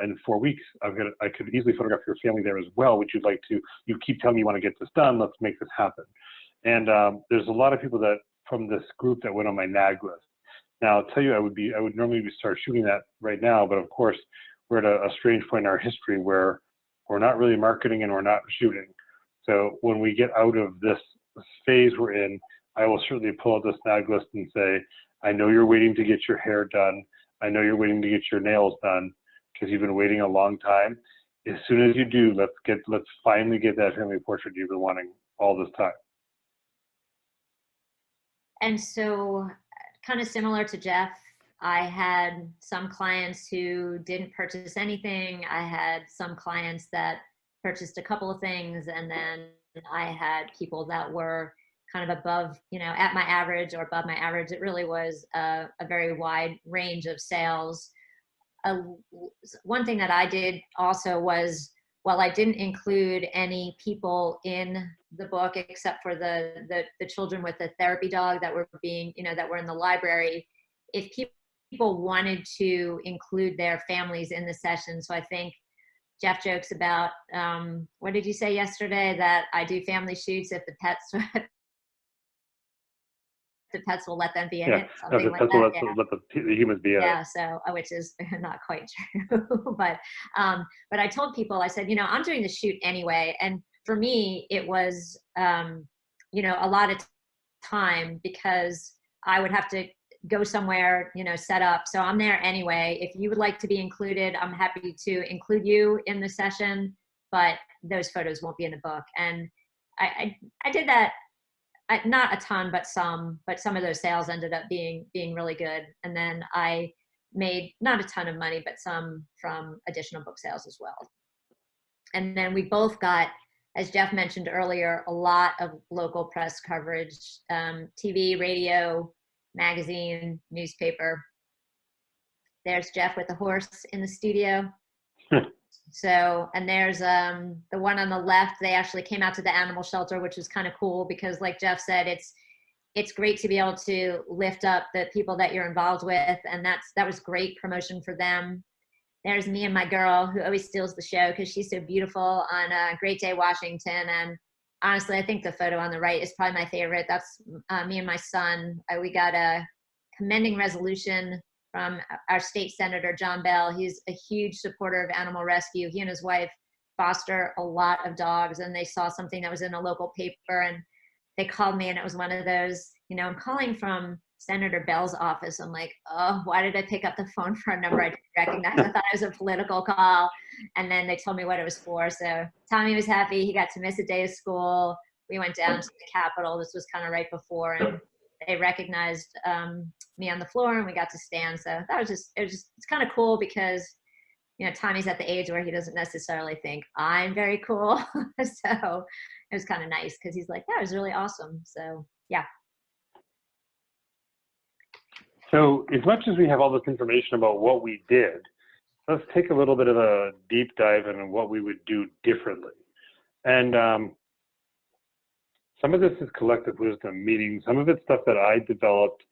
in 4 weeks. I could easily photograph your family there as well. Would you like to? You keep telling me you want to get this done. Let's make this happen. And there's a lot of people that from this group that went on my NAG list. Now I'll tell you, I would normally start shooting that right now, but of course we're at a strange point in our history where we're not really marketing and we're not shooting. So when we get out of this phase we're in, I will certainly pull out the snag list and say, I know you're waiting to get your hair done. I know you're waiting to get your nails done because you've been waiting a long time. As soon as you do, let's finally get that family portrait you've been wanting all this time. And so kind of similar to Jeff, I had some clients who didn't purchase anything. I had some clients that purchased a couple of things, and then I had people that were kind of above, you know, at my average or above my average. It really was a very wide range of sales. One thing that I did also was, while I didn't include any people in the book except for the children with the therapy dog that were being, you know, that were in the library, if people wanted to include their families in the session. So I think Jeff jokes about, what did you say yesterday? That I do family shoots if the pets will let them be in it. Something like that. Yeah. Let the humans be in it. Yeah, so which is not quite true, but I told people, I said, you know, I'm doing the shoot anyway, and for me it was you know, a lot of time because I would have to go somewhere, you know, set up. So I'm there anyway. If you would like to be included, I'm happy to include you in the session, but those photos won't be in the book. And I did that. Not a ton, but some of those sales ended up being really good. And then I made not a ton of money, but some from additional book sales as well. And then we both got, as Jeff mentioned earlier, a lot of local press coverage, TV, radio, magazine, newspaper. There's Jeff with the horse in the studio. So, and there's the one on the left, they actually came out to the animal shelter, which was kind of cool because like Jeff said, it's great to be able to lift up the people that you're involved with. And that was great promotion for them. There's me and my girl who always steals the show because she's so beautiful on Great Day, Washington. And honestly, I think the photo on the right is probably my favorite. That's me and my son. We got a commending resolution from our state senator, John Bell. He's a huge supporter of animal rescue. He and his wife foster a lot of dogs, and they saw something that was in a local paper, and they called me, and it was one of those, you know, I'm calling from Senator Bell's office. I'm like, oh, why did I pick up the phone for a number I didn't recognize? I thought it was a political call. And then they told me what it was for. So Tommy was happy. He got to miss a day of school. We went down to the Capitol. This was kind of right before, and they recognized me on the floor, and we got to stand. So that was just, it's kind of cool because, you know, Tommy's at the age where he doesn't necessarily think I'm very cool. So it was kind of nice because he's like, that was really awesome. So yeah. So as much as we have all this information about what we did, let's take a little bit of a deep dive into what we would do differently. And some of this is collective wisdom, meaning some of it's stuff that I developed,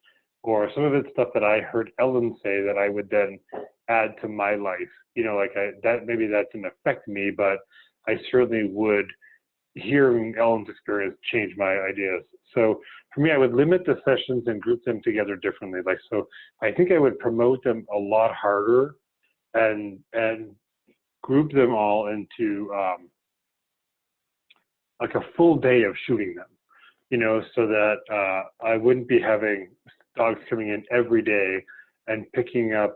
or some of it's stuff that I heard Ellen say that I would then add to my life. You know, like that maybe that didn't affect me, but I certainly would, hearing Ellen's experience, change my ideas. So for me, I would limit the sessions and group them together differently. Like, so I think I would promote them a lot harder and group them all into like a full day of shooting them, you know, so that I wouldn't be having dogs coming in every day and picking up,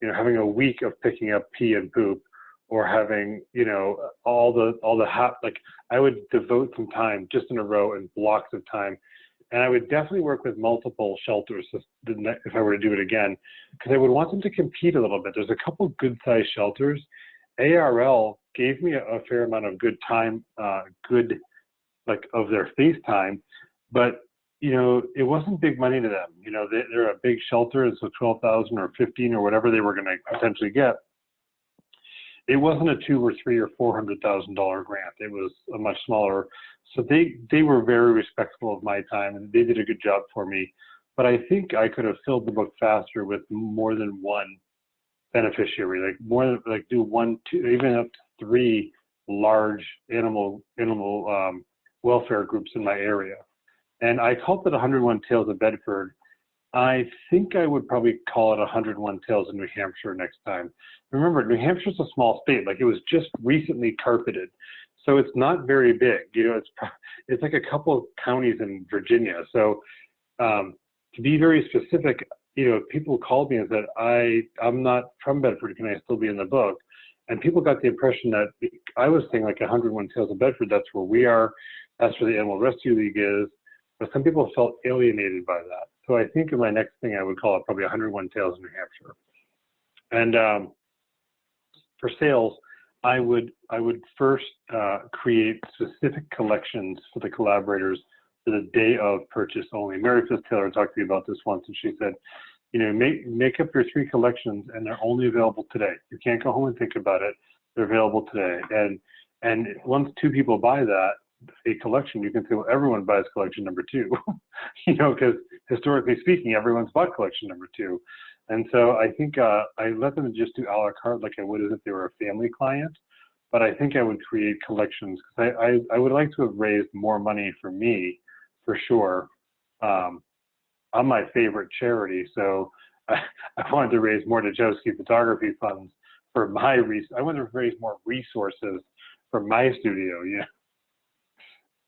you know, having a week of picking up pee and poop, or having, you know, like I would devote some time just in a row and blocks of time. And I would definitely work with multiple shelters if I were to do it again, because I would want them to compete a little bit. There's a couple good sized shelters. ARL gave me a fair amount of good time, like of their face time, but you know, it wasn't big money to them. You know, they're a big shelter, and so 12,000 or 15 or whatever they were going to potentially get. It wasn't a $200,000 or $300,000 or $400,000 grant. It was a much smaller. So they were very respectful of my time, and they did a good job for me. But I think I could have filled the book faster with more than one beneficiary, like more than like do 1, 2, even up to 3 large animal welfare groups in my area. And I called it 101 Tales of Bedford. I think I would probably call it 101 Tales in New Hampshire next time. Remember, New Hampshire's a small state. Like, it was just recently carpeted, so it's not very big. You know, it's like a couple of counties in Virginia. So to be very specific, you know, people called me and said, I'm not from Bedford. Can I still be in the book? And people got the impression that I was saying like 101 Tales of Bedford. That's where we are. That's where the Animal Rescue League is. But some people felt alienated by that. So I think in my next thing, I would call it probably 101 Tales in New Hampshire. And for sales, I would first create specific collections for the collaborators for the day of purchase only. Mary Fitz-Taylor talked to me about this once, and she said, you know, make up your 3 collections, and they're only available today. You can't go home and think about it. They're available today. And once 2 people buy a collection, you can say, well, everyone buys collection number 2, you know, because historically speaking, everyone's bought collection number 2. And so I think I let them just do a la carte like I would as if they were a family client. But I think I would create collections because I would like to have raised more money for me, for sure, on my favorite charity. So I wanted to raise more Najowski photography funds for my I wanted to raise more resources for my studio. Yeah.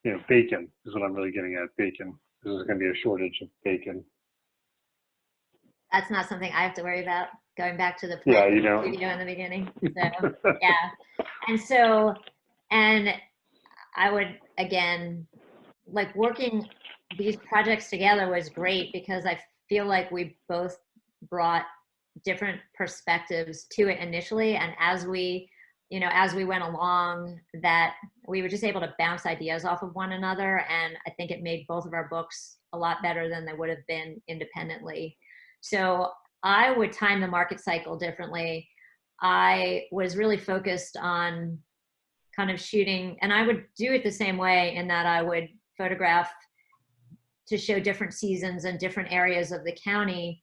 You know, bacon is what I'm really getting at. Bacon. There's going to be a shortage of bacon. That's not something I have to worry about. Going back to the yeah, you know, studio in the beginning. So yeah, and I would, again, like, working these projects together was great because I feel like we both brought different perspectives to it initially, and as we went along, that we were just able to bounce ideas off of one another, and I think it made both of our books a lot better than they would have been independently. So I would time the market cycle differently. I was really focused on kind of shooting, and I would do it the same way in that I would photograph to show different seasons and different areas of the county,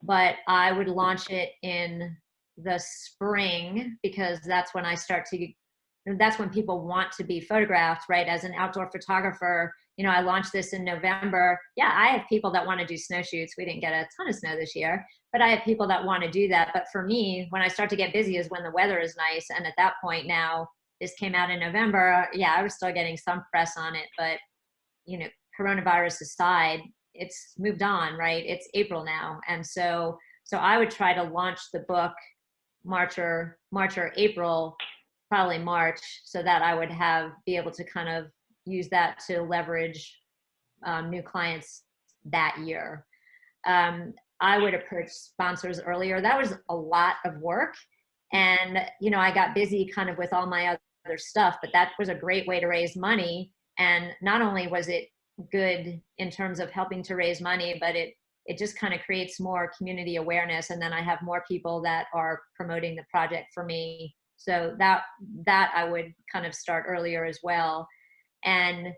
but I would launch it in the spring because that's when I start to that's when people want to be photographed, right? As an outdoor photographer, you know, I launched this in November. Yeah, I have people that want to do snow shoots. We didn't get a ton of snow this year, but I have people that want to do that. But for me, when I start to get busy is when the weather is nice. And at that point now, this came out in November. Yeah, I was still getting some press on it, but you know, coronavirus aside, it's moved on, right? It's April now. And so I would try to launch the book March or April, probably March, so that I would be able to kind of use that to leverage new clients that year. I would approach sponsors earlier. That was a lot of work. And, you know, I got busy kind of with all my other stuff, but that was a great way to raise money. And not only was it good in terms of helping to raise money, but it just kind of creates more community awareness. And then I have more people that are promoting the project for me. So that I would kind of start earlier as well. And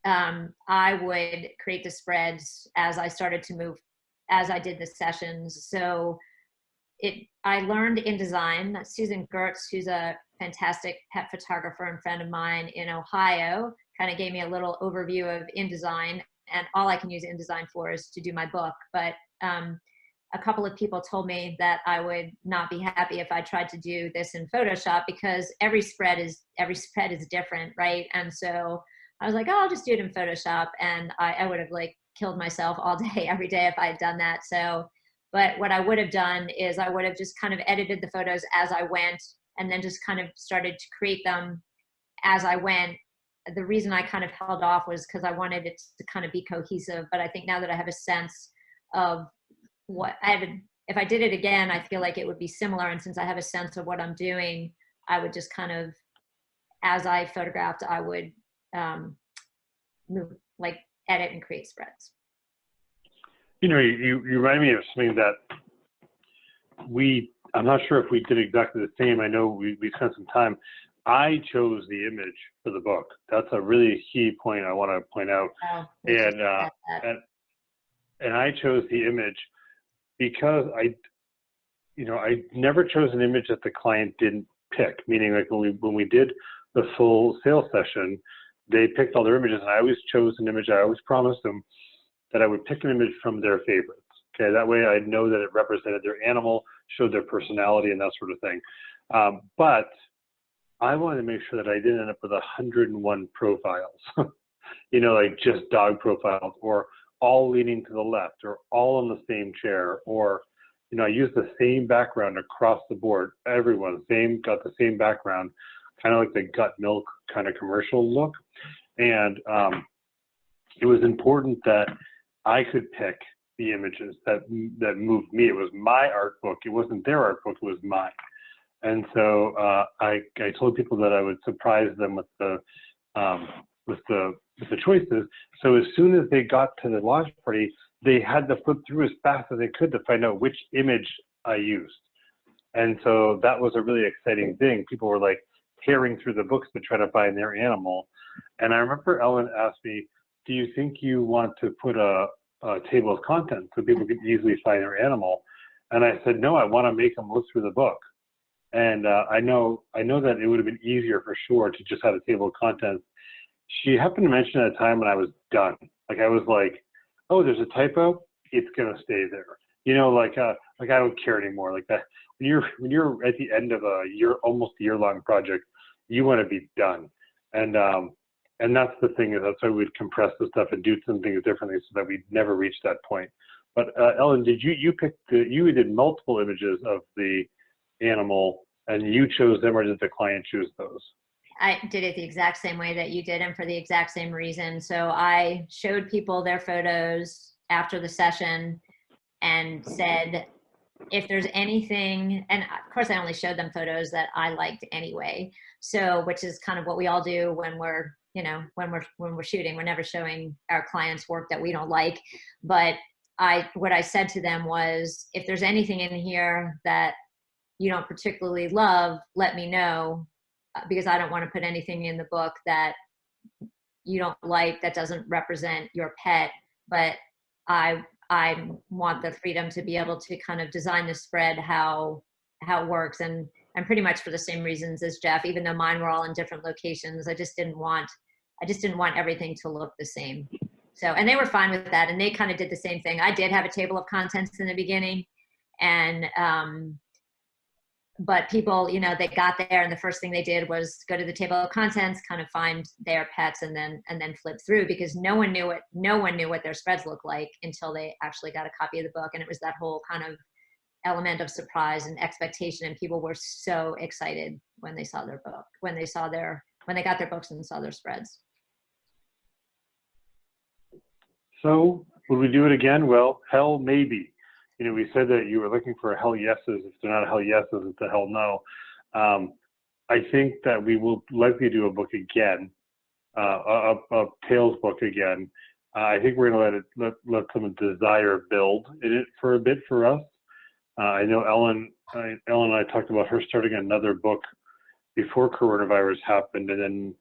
I would create the spreads as I started to move, as I did the sessions. So I learned InDesign. Susan Gertz, who's a fantastic pet photographer and friend of mine in Ohio, kind of gave me a little overview of InDesign. And all I can use InDesign for is to do my book. But a couple of people told me that I would not be happy if I tried to do this in Photoshop, because every spread is different, right? And so I was like, oh, I'll just do it in Photoshop. And I would have like killed myself all day, every day if I had done that. So, but what I would have done is I would have just kind of edited the photos as I went, and then just kind of started to create them as I went. The reason I kind of held off was because I wanted it to kind of be cohesive. But I think now that I have a sense of what if I did it again, I feel like it would be similar. And since I have a sense of what I'm doing, I would just kind of, as I photographed, I would move, like edit and create spreads. You know, you remind me of something that I'm not sure if we did exactly the same. I know we spent some time. I chose the image for the book. That's a really key point I want to point out. Oh, and I chose the image because I never chose an image that the client didn't pick. Meaning, like when we did the full sales session, they picked all their images, and I always chose an image. I always promised them that I would pick an image from their favorites. Okay, that way I know that it represented their animal, showed their personality, and that sort of thing. But I wanted to make sure that I didn't end up with 101 profiles, you know, like just dog profiles, or all leaning to the left, or all in the same chair, or, you know, I used the same background across the board. Everyone got the same background, kind of like the gut milk kind of commercial look. And it was important that I could pick the images that moved me. It was my art book. It wasn't their art book. It was mine. And so I told people that I would surprise them with the choices. So as soon as they got to the launch party, they had to flip through as fast as they could to find out which image I used. And so that was a really exciting thing. People were like tearing through the books to try to find their animal. And I remember Ellen asked me, do you think you want to put a table of contents so people can easily find their animal? And I said, no, I want to make them look through the book. And I know that it would have been easier for sure to just have a table of contents. She happened to mention at a time when I was done. Like I was like, oh, there's a typo, it's gonna stay there. You know, like I don't care anymore. Like that, when you're at the end of almost year-long project, you want to be done. And that's the thing, is that's why we'd compress the stuff and do some things differently so that we'd never reach that point. But Ellen, did you did multiple images of the animal and you chose them, or did the client choose those? I did it the exact same way that you did, and for the exact same reason. So I showed people their photos after the session and said, if there's anything, and of course I only showed them photos that I liked anyway. So, which is kind of what we all do when we're shooting. We're never showing our clients work that we don't like. But what I said to them was, if there's anything in here that you don't particularly love, let me know, because I don't want to put anything in the book that you don't like, that doesn't represent your pet. But I want the freedom to be able to kind of design the spread how it works. And and pretty much for the same reasons as Jeff, even though mine were all in different locations. I just didn't want everything to look the same. So, and they were fine with that. And they kind of did the same thing. I did have a table of contents in the beginning, and, but people, you know, they got there and the first thing they did was go to the table of contents, kind of find their pets and then flip through, because no one knew what their spreads looked like until they actually got a copy of the book. And it was that whole kind of element of surprise and expectation. And people were so excited when they saw their book, when they got their books and saw their spreads. So would we do it again? Well, hell, maybe. You know, we said that you were looking for hell yeses. If they're not hell yeses, it's a hell no. I think that we will likely do a book again, a Tales book again. I think we're going to let some desire build in it for a bit for us. I know Ellen and I talked about her starting another book before coronavirus happened, and then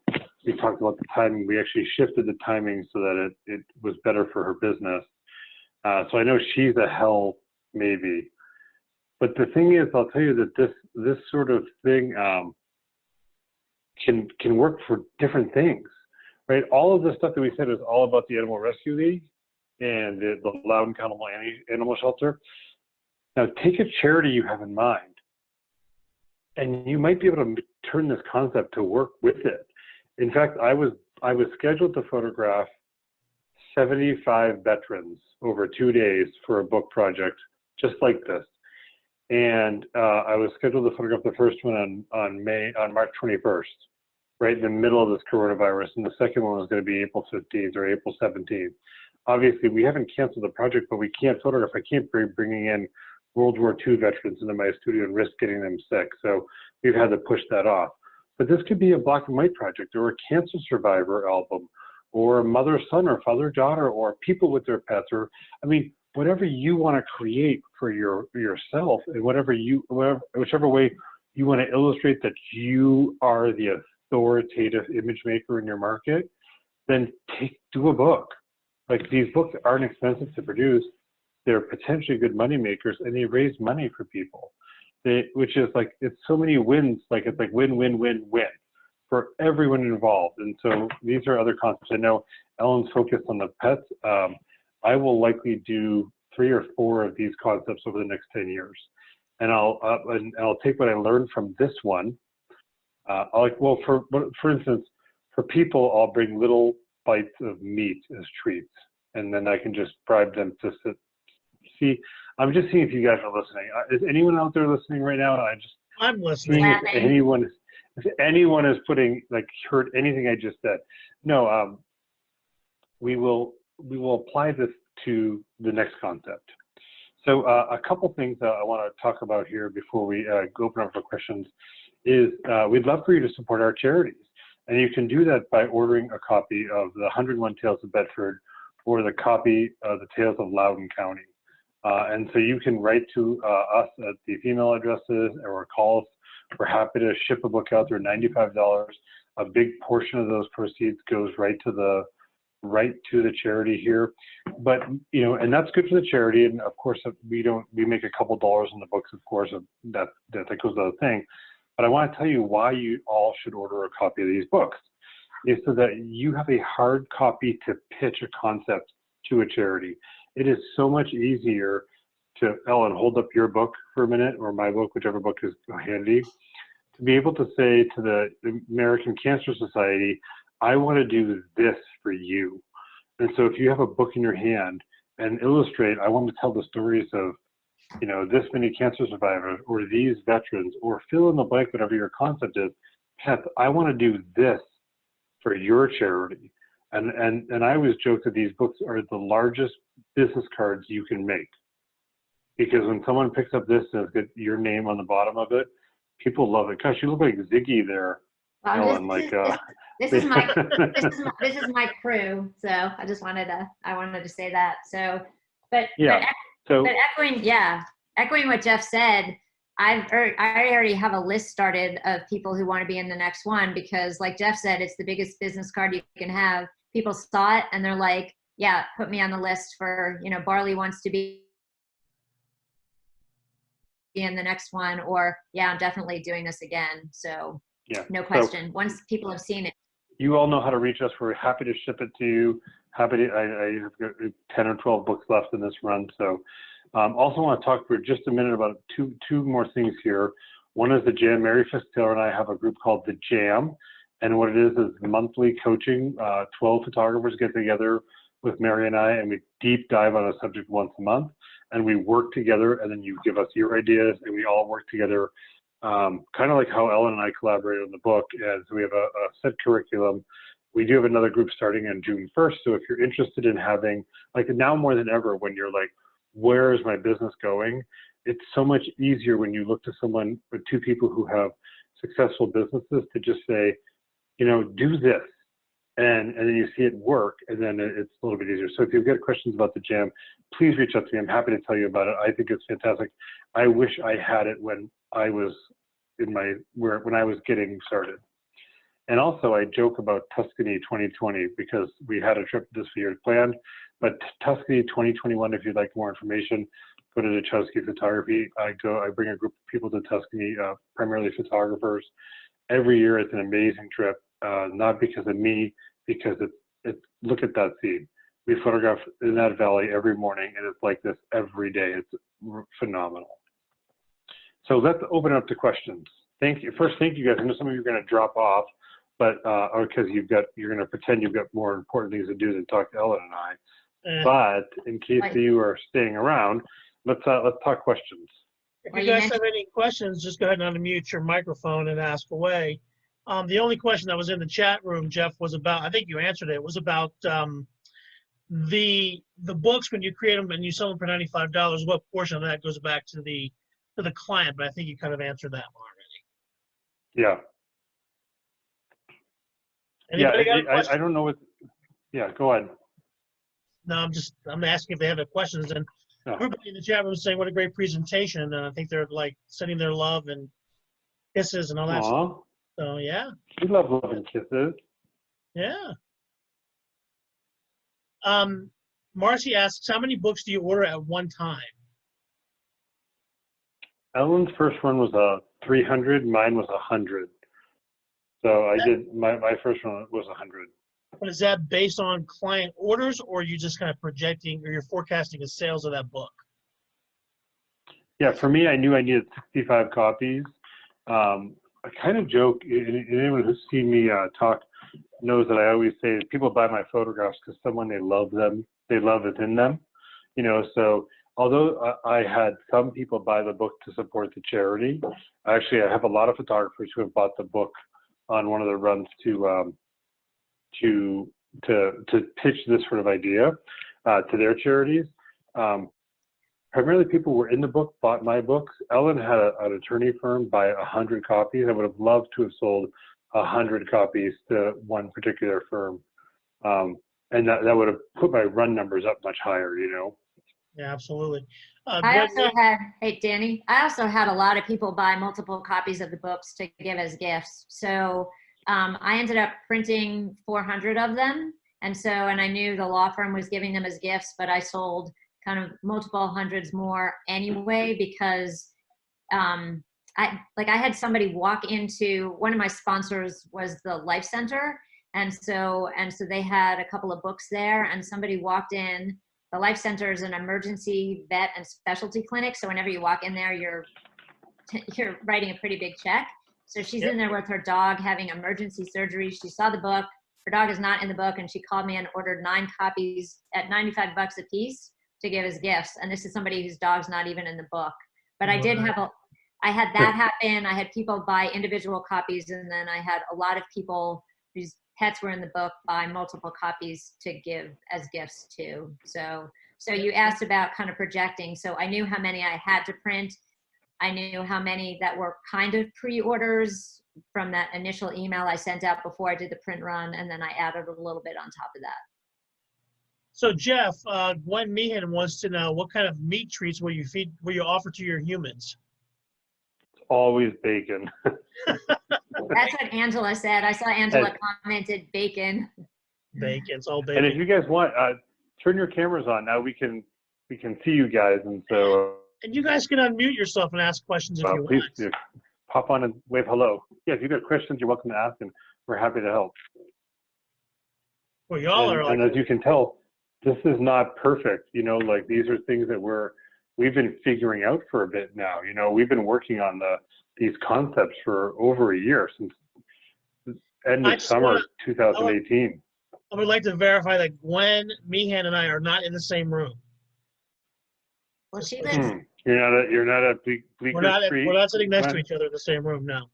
we talked about the timing. We actually shifted the timing so that it was better for her business. So I know she's a hell maybe. But the thing is, I'll tell you that this sort of thing can work for different things, right? All of the stuff that we said is all about the Animal Rescue League and the Loudon County Animal Shelter. Now take a charity you have in mind, and you might be able to turn this concept to work with it. In fact, I was scheduled to photograph 75 veterans over 2 days for a book project just like this. And I was scheduled to photograph the first one on March 21st, right in the middle of this coronavirus. And the second one was going to be April 15th or April 17th. Obviously, we haven't canceled the project, but we can't photograph. I can't be bringing in World War II veterans into my studio and risk getting them sick. So we've had to push that off. But this could be a black and white project, or a cancer survivor album, or a mother-son or father-daughter, or people with their pets, or, I mean, whatever you want to create for yourself, and whichever way you want to illustrate that you are the authoritative image maker in your market, then do a book. Like, these books aren't expensive to produce. They're potentially good money makers, and they raise money for people. Which is like, it's so many wins, like it's like win, win, win, win for everyone involved. And so these are other concepts. I know Ellen's focused on the pets. I will likely do 3 or 4 of these concepts over the next 10 years. And I'll take what I learned from this one. For instance, for people, I'll bring little bites of meat as treats, and then I can just bribe them to see. I'm just seeing if you guys are listening. Is anyone out there listening right now? I'm listening. If anyone is heard anything I just said. No, we will apply this to the next concept. So a couple things that I want to talk about here before we open up for questions is we'd love for you to support our charities. And you can do that by ordering a copy of the 101 Tales of Bedford or the copy of the Tales of Loudoun County. And so you can write to us at these email addresses or call us. We're happy to ship a book out there, $95. A big portion of those proceeds goes right to the charity here. But, you know, and that's good for the charity. And of course, we make a couple dollars on the books, of course, that goes without saying. But I want to tell you why you all should order a copy of these books, is so that you have a hard copy to pitch a concept to a charity. It is so much easier to, Ellen, hold up your book for a minute, or my book, whichever book is handy, to be able to say to the American Cancer Society, I want to do this for you. And so if you have a book in your hand and illustrate, I want to tell the stories of, you know, this many cancer survivors or these veterans, or fill in the blank, whatever your concept is, Beth, I want to do this for your charity. And I always joke that these books are the largest business cards you can make. Because when someone picks up this and it's got your name on the bottom of it, people love it. Gosh, you look like Ziggy there, Ellen. This is my crew. So I wanted to say that. So, but echoing what Jeff said, I already have a list started of people who want to be in the next one, because like Jeff said, it's the biggest business card you can have. People saw it and they're like, yeah, put me on the list for, you know, Barley wants to be in the next one, or yeah, I'm definitely doing this again. So Yeah. no question. Once people have seen it. You all know how to reach us. We're happy to ship it to you. Happy to, I have got 10 or 12 books left in this run. So also want to talk for just a minute about two more things here. One is the Jam. Mary Fitztaylor and I have a group called the Jam. And what it is monthly coaching. 12 photographers get together with Mary and I, and we deep dive on a subject once a month. And we work together, and then you give us your ideas, and we all work together. Kind of like how Ellen and I collaborated on the book, and so we have a set curriculum. We do have another group starting on June 1st. So if you're interested in having, like now more than ever, when you're like, where is my business going? It's so much easier when you look to someone with two people who have successful businesses to just say, you know, do this. And then you see it work, and then it's a little bit easier. So if you've got questions about the Jam, please reach out to me. I'm happy to tell you about it. I think it's fantastic. I wish I had it when I was when I was getting started. And also I joke about Tuscany 2020 because we had a trip this year planned, but Tuscany 2021, if you'd like more information, go to Dachowski Photography. I bring a group of people to Tuscany, primarily photographers. Every year it's an amazing trip, not because of me, because it's look at that scene. We photograph in that valley every morning, and it's like this every day. It's phenomenal. So let's open it up to questions. Thank you. First, thank you guys. I know some of you are going to drop off, but or because you're going to pretend you've got more important things to do than talk to Ellen and I. But in case you are staying around, let's talk questions. If you guys have any questions, just go ahead and unmute your microphone and ask away. The only question that was in the chat room, Jeff, was about, I think you answered it, was about the books when you create them and you sell them for $95. What portion of that goes back to the client? But I think you kind of answered that one already. Yeah. Anybody got I don't know what. Yeah, go ahead. No, I'm asking if they have any questions, and everybody in the chat room is saying what a great presentation, and I think they're like sending their love and kisses and all that stuff. So yeah. We love love and kisses. Yeah. Marcy asks, how many books do you order at one time? Ellen's first one was 300. Mine was 100. So I did my first one was 100. But is that based on client orders, or are you just kind of projecting, or you're forecasting the sales of that book? Yeah, for me, I knew I needed 65 copies. I kind of joke, and anyone who's seen me talk knows that I always say people buy my photographs because someone they love it in them, you know. So although I had some people buy the book to support the charity, actually I have a lot of photographers who have bought the book on one of the runs to pitch this sort of idea to their charities. Primarily people were in the book, bought my books. Ellen had an attorney firm buy 100 copies. I would have loved to have sold 100 copies to one particular firm. And that would have put my run numbers up much higher, you know? Yeah, absolutely. Hey, Danny, I also had a lot of people buy multiple copies of the books to give as gifts. So I ended up printing 400 of them. And I knew the law firm was giving them as gifts, but I sold kind of multiple hundreds more anyway, because I had somebody walk into, one of my sponsors was the Life Center. And so they had a couple of books there, and somebody walked in. The Life Center is an emergency vet and specialty clinic. So whenever you walk in there, you're writing a pretty big check. So she's in there with her dog having emergency surgery. She saw the book. Her dog is not in the book, and she called me and ordered 9 copies at $95 a piece to give as gifts. And this is somebody whose dog's not even in the book. But I had that happen. I had people buy individual copies, and then I had a lot of people whose pets were in the book buy multiple copies to give as gifts too. So you asked about kind of projecting. So I knew how many I had to print. I knew how many that were kind of pre-orders from that initial email I sent out before I did the print run, and then I added a little bit on top of that. So Jeff, Gwen Meehan wants to know, what kind of meat treats will you offer to your humans? It's always bacon. That's what Angela said. I saw Angela commented bacon. Bacon's all bacon. And if you guys want, turn your cameras on. Now we can see you guys, and so And you guys can unmute yourself and ask questions if you Please want. pop on and wave hello. Yeah, if you've got questions, you're welcome to ask, and we're happy to help. Well, y'all are And like, as you can tell, this is not perfect. You know, like these are things that we've been figuring out for a bit now. You know, we've been working on these concepts for over a year, since end I of just summer wanna- 2018. I would like to verify that Gwen, Meehan, and I are not in the same room. Well, she lives. You're not at Bleecker Street. We're not sitting next to Gwen? each other in the same room now.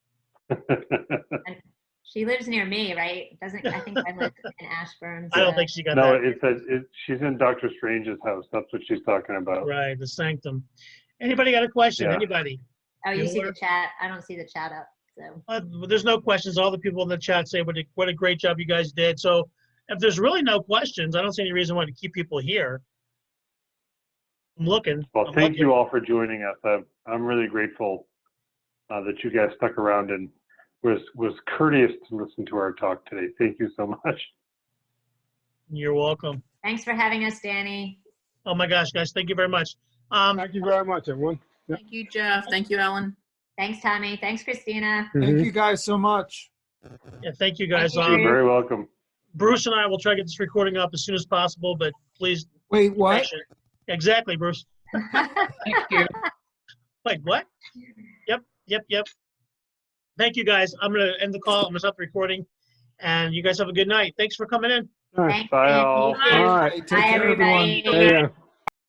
She lives near me, right? Doesn't I think I live in Ashburn. I don't so- think she got No, that. she's in Dr. Strange's house. That's what she's talking about. Right, the sanctum. Anybody got a question? Yeah. Anybody? Oh, you see Bueller? the chat? I don't see the chat up. So There's no questions. All the people in the chat say what a great job you guys did. So if there's really no questions, I don't see any reason why to keep people here. I'm looking. Well, I'm thank looking. you all for joining us. I'm really grateful that you guys stuck around and was courteous to listen to our talk today. Thank you so much. You're welcome. thanks for having us, Danny. Oh my gosh, guys, thank you very much. Thank you very much, everyone. Yeah. Thank you, Jeff. Thank you, Ellen. Thanks, Tommy. Thanks, Christina. Mhm. Thank you guys so much. Yeah, thank you guys. Thank You're very welcome. Bruce and I will try to get this recording up as soon as possible, but please Wait, be what? patient. Exactly, Bruce. Thank you. Like what? Yep. Thank you guys. I'm gonna end the call. I'm gonna stop the recording, and you guys have a good night. Thanks for coming in. All right. Thanks, Bye, Danny. all. You too. All right. Take Bye, care, everyone. everybody. Yeah.